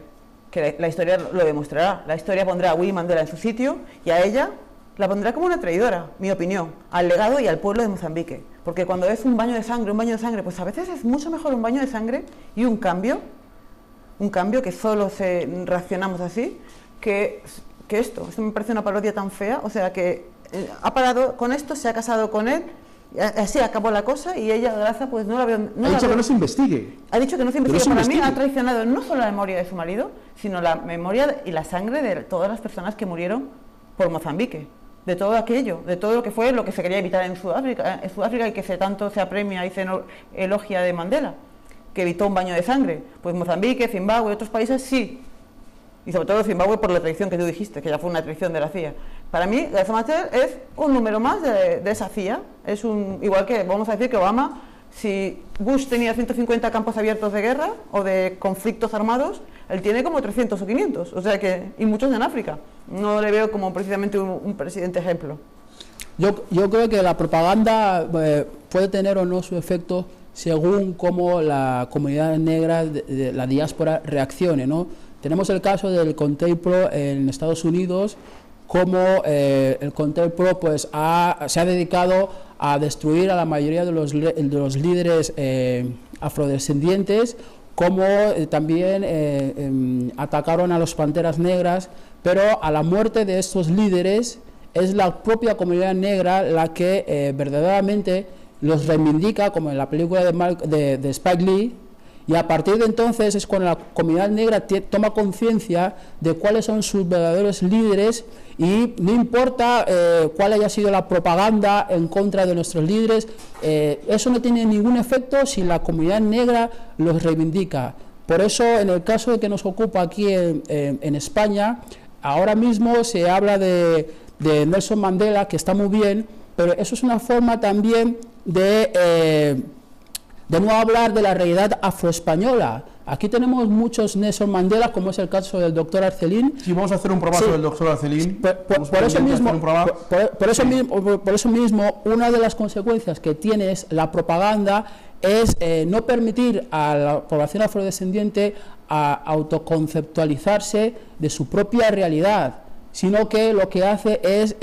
que la historia lo demostrará. La historia pondrá a Winnie Mandela en su sitio y a ella la pondrá como una traidora, mi opinión, al legado y al pueblo de Mozambique. Porque cuando es un baño de sangre, pues a veces es mucho mejor un baño de sangre y un cambio que solo reaccionamos así, que esto. Esto me parece una parodia tan fea. O sea, que ha parado con esto, se ha casado con él, así acabó la cosa, y ella, Graça, pues no la veo. Ha dicho que no se investigue. Ha dicho que no se investigue. Para mí ha traicionado no solo la memoria de su marido, sino la memoria y la sangre de todas las personas que murieron por Mozambique. De todo aquello, de todo lo que fue, lo que se quería evitar en Sudáfrica y que tanto se apremia y se elogia de Mandela, que evitó un baño de sangre. Pues Mozambique, Zimbabue, otros países sí. Y sobre todo Zimbabue por la traición que tú dijiste, que ya fue una traición de la CIA. Para mí, Graça Machel es un número más de esa CIA. Es igual que, vamos a decir que Obama, si Bush tenía 150 campos abiertos de guerra o de conflictos armados, él tiene como 300 o 500, o sea que, y muchos en África. No le veo como precisamente un presidente ejemplo. Yo creo que la propaganda puede tener o no su efecto según cómo la comunidad negra de la diáspora reaccione, ¿no? Tenemos el caso del CONTEIPRO en Estados Unidos, cómo el CONTEIPRO pues se ha dedicado a destruir a la mayoría de los líderes afrodescendientes, como también atacaron a los Panteras Negras, pero a la muerte de estos líderes es la propia comunidad negra la que verdaderamente los reivindica, como en la película de Spike Lee, y a partir de entonces es cuando la comunidad negra toma conciencia de cuáles son sus verdaderos líderes, y no importa cuál haya sido la propaganda en contra de nuestros líderes, eso no tiene ningún efecto si la comunidad negra los reivindica. Por eso, en el caso que nos ocupa aquí en España, ahora mismo se habla de Nelson Mandela, que está muy bien, pero eso es una forma también de no hablar de la realidad afroespañola. Aquí tenemos muchos Nelson Mandela, como es el caso del doctor Arcelin. Sí, vamos a hacer un programa sobre el doctor Arcelin. Por eso mismo, una de las consecuencias que tiene la propaganda es no permitir a la población afrodescendiente a autoconceptualizarse de su propia realidad. sino que lo que hace es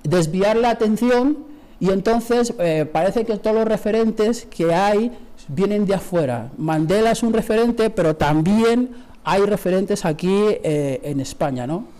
desviar la atención, y entonces parece que todos los referentes que hay vienen de afuera. Mandela es un referente, pero también hay referentes aquí en España, ¿no?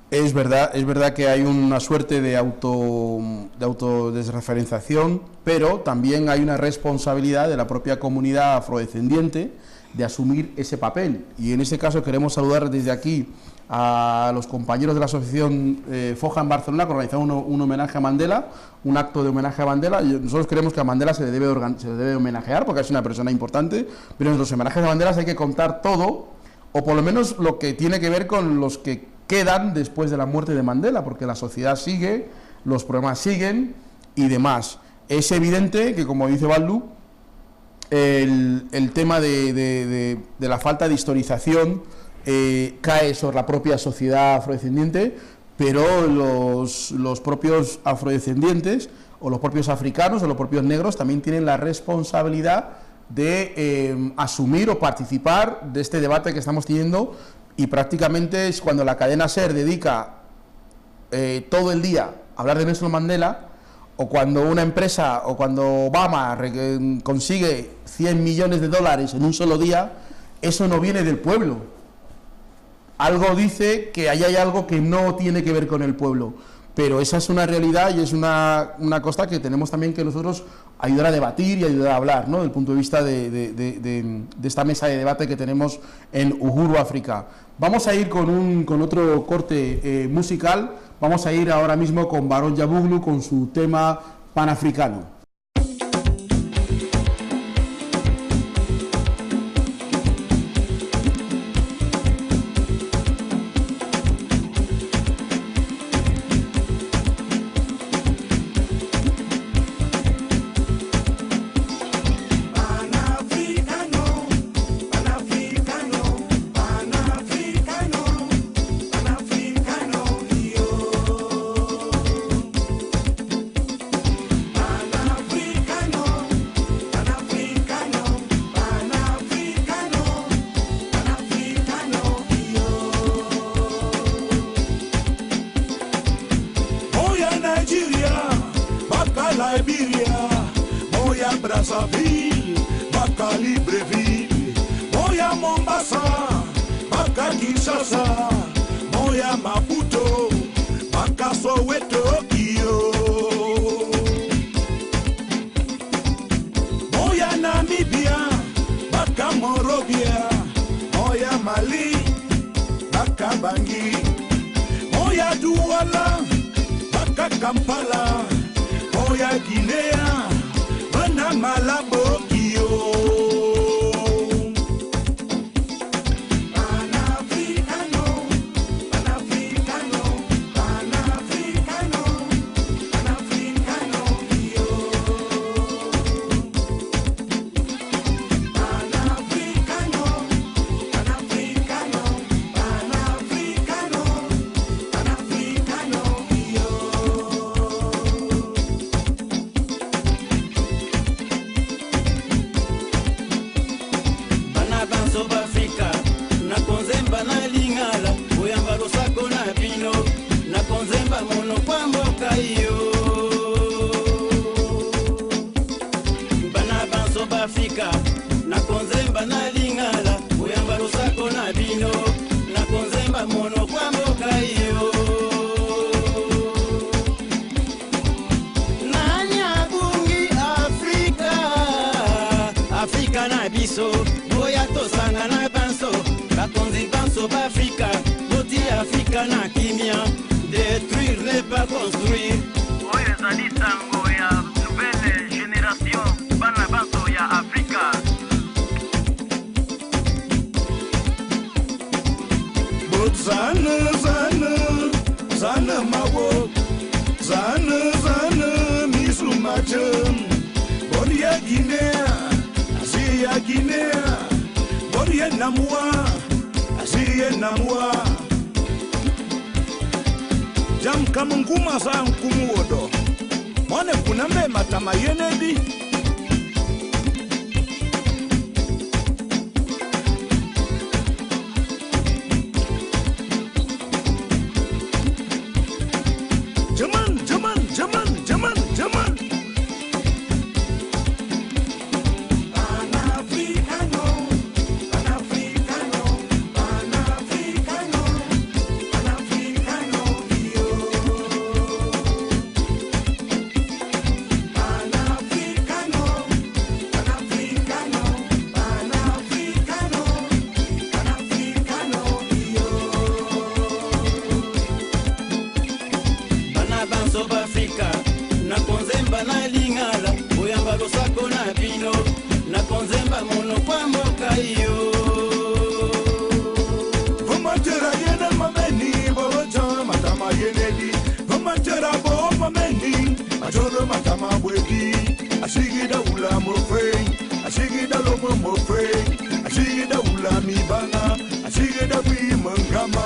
Es verdad que hay una suerte de autodesreferenciación, pero también hay una responsabilidad de la propia comunidad afrodescendiente de asumir ese papel. Y en ese caso queremos saludar desde aquí a los compañeros de la asociación Foja en Barcelona, que organizaron un homenaje a Mandela, un acto de homenaje a Mandela. Nosotros creemos que a Mandela se le debe homenajear porque es una persona importante, pero en los homenajes a Mandela hay que contar todo, o por lo menos lo que tiene que ver con los que quedan después de la muerte de Mandela, porque la sociedad sigue, los problemas siguen y demás. Es evidente que, como dice Baldu, el tema de la falta de historización cae sobre la propia sociedad afrodescendiente, pero los propios afrodescendientes o los propios africanos o los propios negros también tienen la responsabilidad de asumir o participar de este debate que estamos teniendo, y prácticamente es cuando la cadena SER dedica todo el día a hablar de Nelson Mandela, o cuando una empresa o cuando Obama consigue 100 millones de dólares en un solo día, eso no viene del pueblo. Algo dice que ahí hay algo que no tiene que ver con el pueblo, pero esa es una realidad y es una cosa que tenemos también que nosotros ayudar a debatir y ayudar a hablar, ¿no?, desde el punto de vista de esta mesa de debate que tenemos en Uhuru África. Vamos a ir con otro corte musical. Vamos a ir ahora mismo con Barón Yabuglu con su tema panafricano. bwedi Majolo matama bwedi Asigida ula mofei Asigida lomo mofei Asigida ula mibana Asigida bwi mangama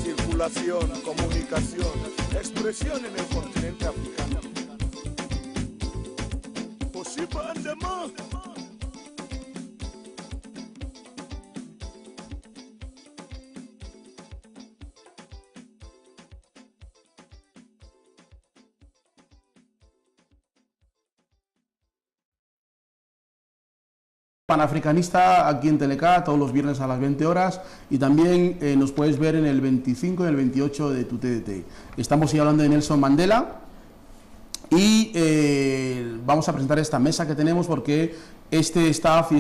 Circulación, comunicación, expresión en el continente africano. Posible andement. Panafricanista aquí en Teleca todos los viernes a las 20 horas y también nos puedes ver en el 25 y el 28 de tu TDT. Estamos hoy hablando de Nelson Mandela y vamos a presentar esta mesa que tenemos porque este staff y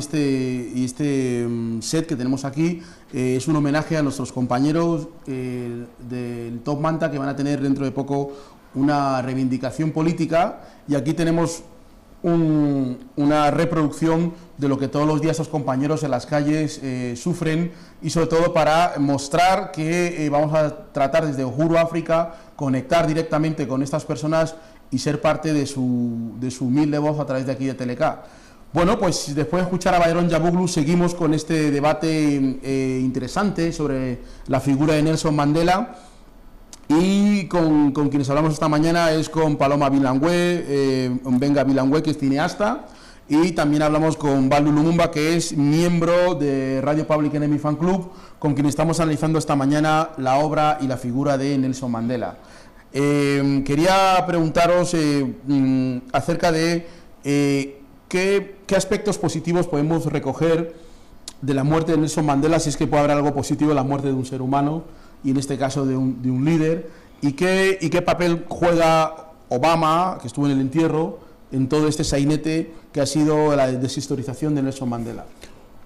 este set que tenemos aquí es un homenaje a nuestros compañeros del Top Manta que van a tener dentro de poco una reivindicación política y aquí tenemos una reproducción de lo que todos los días esos compañeros en las calles sufren y sobre todo para mostrar que vamos a tratar desde Uhuru África, conectar directamente con estas personas y ser parte de su humilde voz a través de aquí de Teleca. Bueno, pues después de escuchar a Byron Yabuglu seguimos con este debate interesante sobre la figura de Nelson Mandela. Y con quienes hablamos esta mañana es con Paloma Bilangüe, Mbenga Bilangüe, que es cineasta, y también hablamos con Baldu Lumumba, que es miembro de Radio Public Enemy Fan Club, con quien estamos analizando esta mañana la obra y la figura de Nelson Mandela. Quería preguntaros acerca de qué aspectos positivos podemos recoger de la muerte de Nelson Mandela, si es que puede haber algo positivo en la muerte de un ser humano, y en este caso de un líder, y qué papel juega Obama, que estuvo en el entierro, en todo este sainete que ha sido la deshistorización de Nelson Mandela.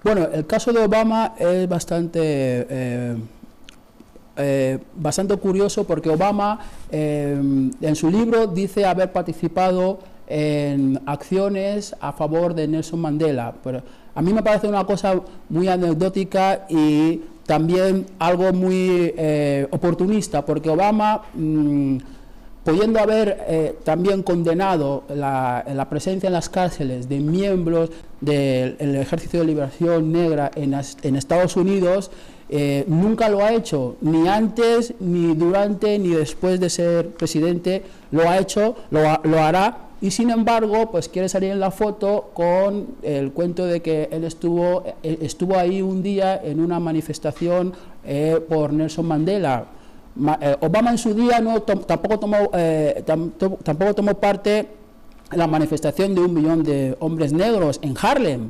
Bueno, el caso de Obama es bastante curioso porque Obama en su libro dice haber participado en acciones a favor de Nelson Mandela, pero a mí me parece una cosa muy anecdótica y también algo muy oportunista, porque Obama, pudiendo haber también condenado la presencia en las cárceles de miembros del Ejército de Liberación Negra en Estados Unidos, nunca lo ha hecho, ni antes, ni durante, ni después de ser presidente lo ha hecho, lo hará. Y sin embargo, pues quiere salir en la foto con el cuento de que él estuvo ahí un día en una manifestación por Nelson Mandela. Obama en su día tampoco tomó parte en la manifestación de 1 millón de hombres negros en Harlem.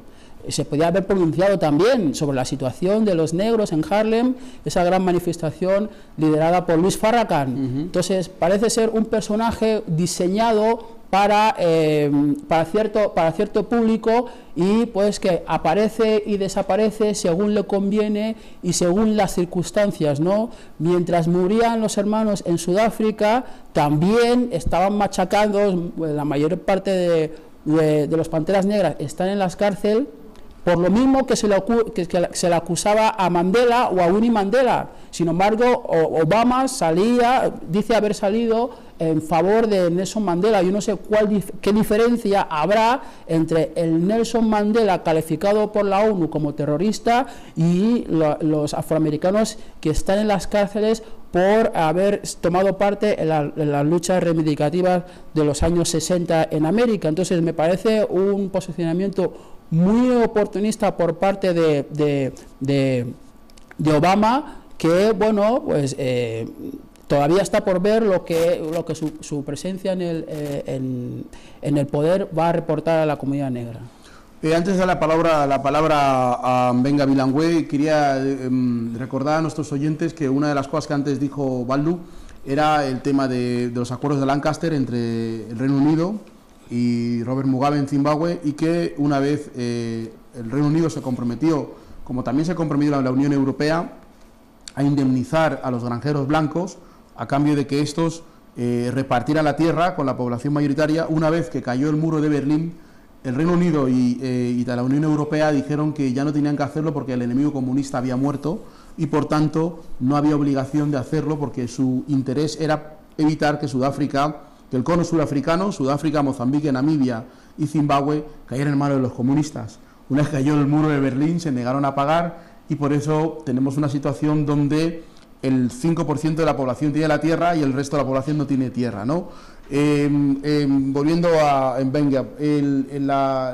Se podía haber pronunciado también sobre la situación de los negros en Harlem, esa gran manifestación liderada por Louis Farrakhan. Entonces parece ser un personaje diseñado para cierto público y pues que aparece y desaparece según le conviene y según las circunstancias, ¿no? Mientras morían los hermanos en Sudáfrica, también estaban machacando, la mayor parte de los Panteras Negras están en las cárceles, por lo mismo que se le acusaba a Mandela o a Winnie Mandela. Sin embargo, Obama dice haber salido en favor de Nelson Mandela. Yo no sé qué diferencia habrá entre el Nelson Mandela calificado por la ONU como terrorista y los afroamericanos que están en las cárceles por haber tomado parte en las luchas reivindicativas de los años 60 en América. Entonces me parece un posicionamiento muy oportunista por parte de Obama, que bueno, pues todavía está por ver lo que su presencia en el poder va a reportar a la comunidad negra. Antes de la palabra a Mbenga Bilangüe, quería recordar a nuestros oyentes que una de las cosas que antes dijo Baldu era el tema de los acuerdos de Lancaster entre el Reino Unido y Robert Mugabe en Zimbabue, y que una vez el Reino Unido se comprometió, como también se comprometió la Unión Europea, a indemnizar a los granjeros blancos a cambio de que estos repartieran la tierra con la población mayoritaria. Una vez que cayó el muro de Berlín, el Reino Unido y la Unión Europea dijeron que ya no tenían que hacerlo porque el enemigo comunista había muerto y por tanto no había obligación de hacerlo, porque su interés era evitar que Sudáfrica, que el cono surafricano, Sudáfrica, Mozambique, Namibia y Zimbabue, cayeran en manos de los comunistas. Una vez que cayó el muro de Berlín se negaron a pagar y por eso tenemos una situación donde el 5% de la población tiene la tierra y el resto de la población no tiene tierra, ¿no? Volviendo a Mbenga,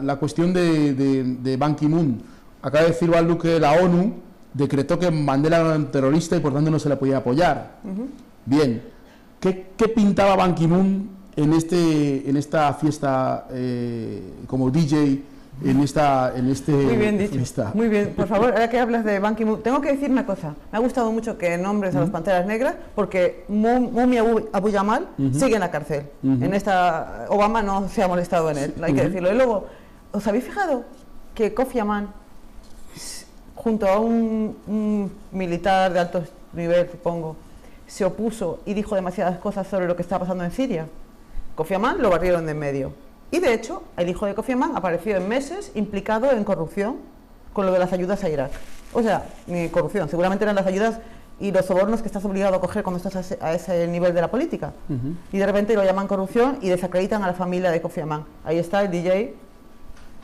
la cuestión de Ban Ki-moon, acaba de decir Baldu que la ONU decretó que Mandela era un terrorista y por tanto no se le podía apoyar. Bien, ¿qué pintaba Ban Ki-moon en esta fiesta como DJ? Muy bien dicho, muy bien. Por favor, ahora que hablas de Ban Ki-moon, tengo que decir una cosa. Me ha gustado mucho que nombres a los Panteras Negras, porque Mumia Abu Jamal sigue en la cárcel. En esta Obama no se ha molestado en él, hay que decirlo. Y luego, ¿os habéis fijado que Kofi Annan, junto a un militar de alto nivel, supongo, se opuso y dijo demasiadas cosas sobre lo que estaba pasando en Siria? Kofi Annan lo barrieron de en medio. Y de hecho, el hijo de Kofi Annan apareció en meses implicado en corrupción con lo de las ayudas a Irak. O sea, ni corrupción, seguramente eran las ayudas y los sobornos que estás obligado a coger cuando estás a ese nivel de la política. Y de repente lo llaman corrupción y desacreditan a la familia de Kofi Annan. Ahí está el DJ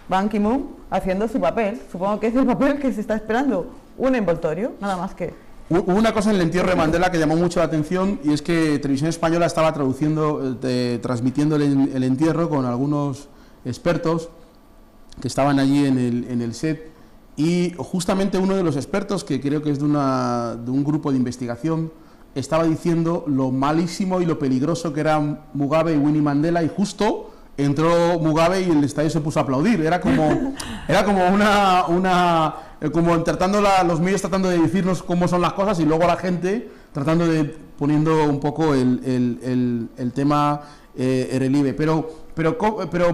Ban Ki-moon haciendo su papel. Supongo que es el papel que se está esperando. Un envoltorio, nada más que... Hubo una cosa en el entierro de Mandela que llamó mucho la atención, y es que Televisión Española estaba transmitiendo el entierro con algunos expertos que estaban allí en el set, y justamente uno de los expertos, que creo que es de un grupo de investigación, estaba diciendo lo malísimo y lo peligroso que eran Mugabe y Winnie Mandela, y justo entró Mugabe y el estadio se puso a aplaudir. Era como como los medios tratando de decirnos cómo son las cosas y luego la gente tratando de poniendo un poco el tema en relieve. Pero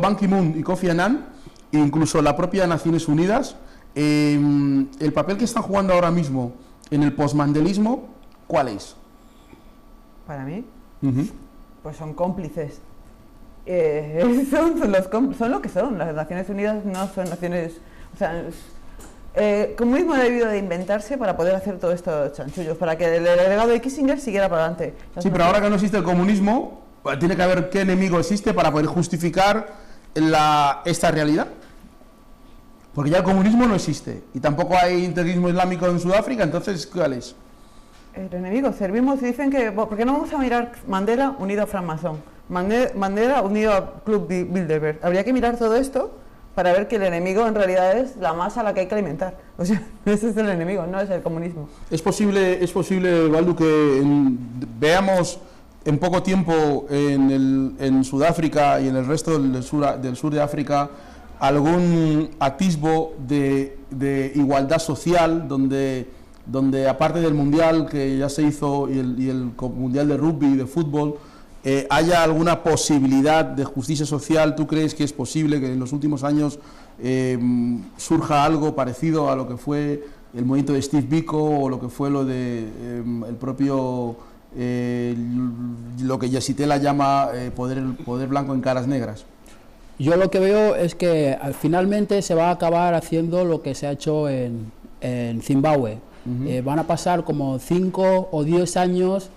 Ban Ki-moon y Kofi Annan, incluso la propia Naciones Unidas, el papel que están jugando ahora mismo en el postmandelismo, ¿cuál es? Para mí, pues son cómplices. Son lo que son. Las Naciones Unidas no son naciones... O sea, el comunismo ha debido de inventarse para poder hacer todo esto chanchullos, para que el legado de Kissinger siguiera para adelante. Sí, pero ahora que no existe el comunismo, tiene que haber qué enemigo existe para poder justificar esta realidad. Porque ya el comunismo no existe y tampoco hay integrismo islámico en Sudáfrica, entonces, ¿cuál es? El enemigo, servimos y dicen que... ¿Por qué no vamos a mirar Mandela unido a francmasón? Mandela unido a Club Bilderberg. Habría que mirar todo esto para ver que el enemigo en realidad es la masa a la que hay que alimentar. O sea, ese es el enemigo, no es el comunismo. ¿Es posible, Baldu, que veamos en poco tiempo en Sudáfrica y en el resto del sur de África algún atisbo de igualdad social donde aparte del mundial que ya se hizo y el mundial de rugby y de fútbol, haya alguna posibilidad de justicia social? ¿Tú crees que es posible que en los últimos años surja algo parecido a lo que fue el movimiento de Steve Biko o lo que fue lo de el propio lo que Yesitela llama poder blanco en caras negras? Yo lo que veo es que finalmente se va a acabar haciendo lo que se ha hecho en Zimbabue. Van a pasar como 5 o 10 años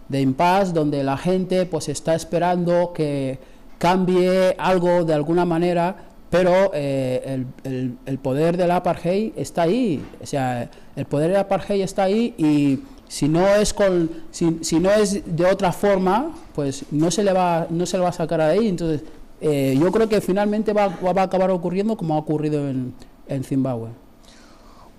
de impasse donde la gente pues está esperando que cambie algo de alguna manera, pero el poder del apartheid está ahí. O sea, el poder del apartheid está ahí, y si no es de otra forma, pues no se le va a sacar de ahí. Entonces yo creo que finalmente va a acabar ocurriendo como ha ocurrido en Zimbabue.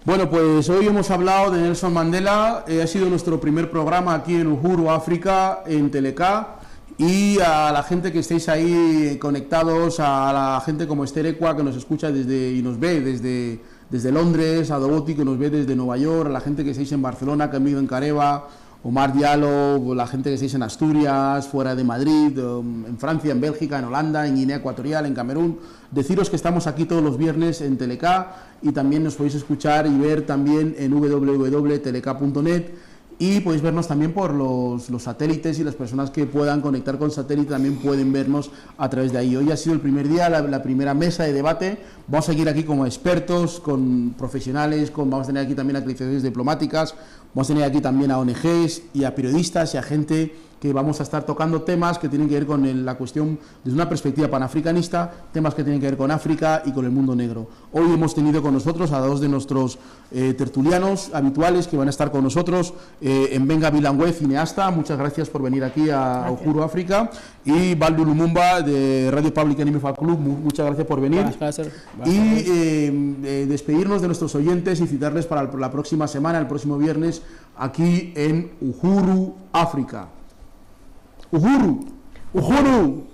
Bueno, pues hoy hemos hablado de Nelson Mandela. Ha sido nuestro primer programa aquí en Uhuru África, en Teleca. Y a la gente que estéis ahí conectados, a la gente como Esther Equa, que nos escucha y nos ve desde Londres, a Doboti, que nos ve desde Nueva York, a la gente que estáis en Barcelona, que han vivido en Careva, Omar Diallo, la gente que estáis en Asturias, fuera de Madrid, en Francia, en Bélgica, en Holanda, en Guinea Ecuatorial, en Camerún. Deciros que estamos aquí todos los viernes en Teleca, y también nos podéis escuchar y ver también en www.teleca.net. Y podéis vernos también por los satélites, y las personas que puedan conectar con satélite también pueden vernos a través de ahí. Hoy ha sido el primer día, la primera mesa de debate. Vamos a seguir aquí como expertos, con profesionales, vamos a tener aquí también acreditaciones diplomáticas, vamos a tener aquí también a ONGs y a periodistas y a gente que vamos a estar tocando temas que tienen que ver con la cuestión desde una perspectiva panafricanista, temas que tienen que ver con África y con el mundo negro. Hoy hemos tenido con nosotros a dos de nuestros tertulianos habituales que van a estar con nosotros, en Benga Bilangüe, cineasta, muchas gracias por venir aquí a Uhuru África, y Baldu Lumumba de Radio Public Enemy Fan Club, muchas gracias por venir. Y despedirnos de nuestros oyentes y citarles para la próxima semana, el próximo viernes, aquí en Uhuru África. Uhuru, Uhuru.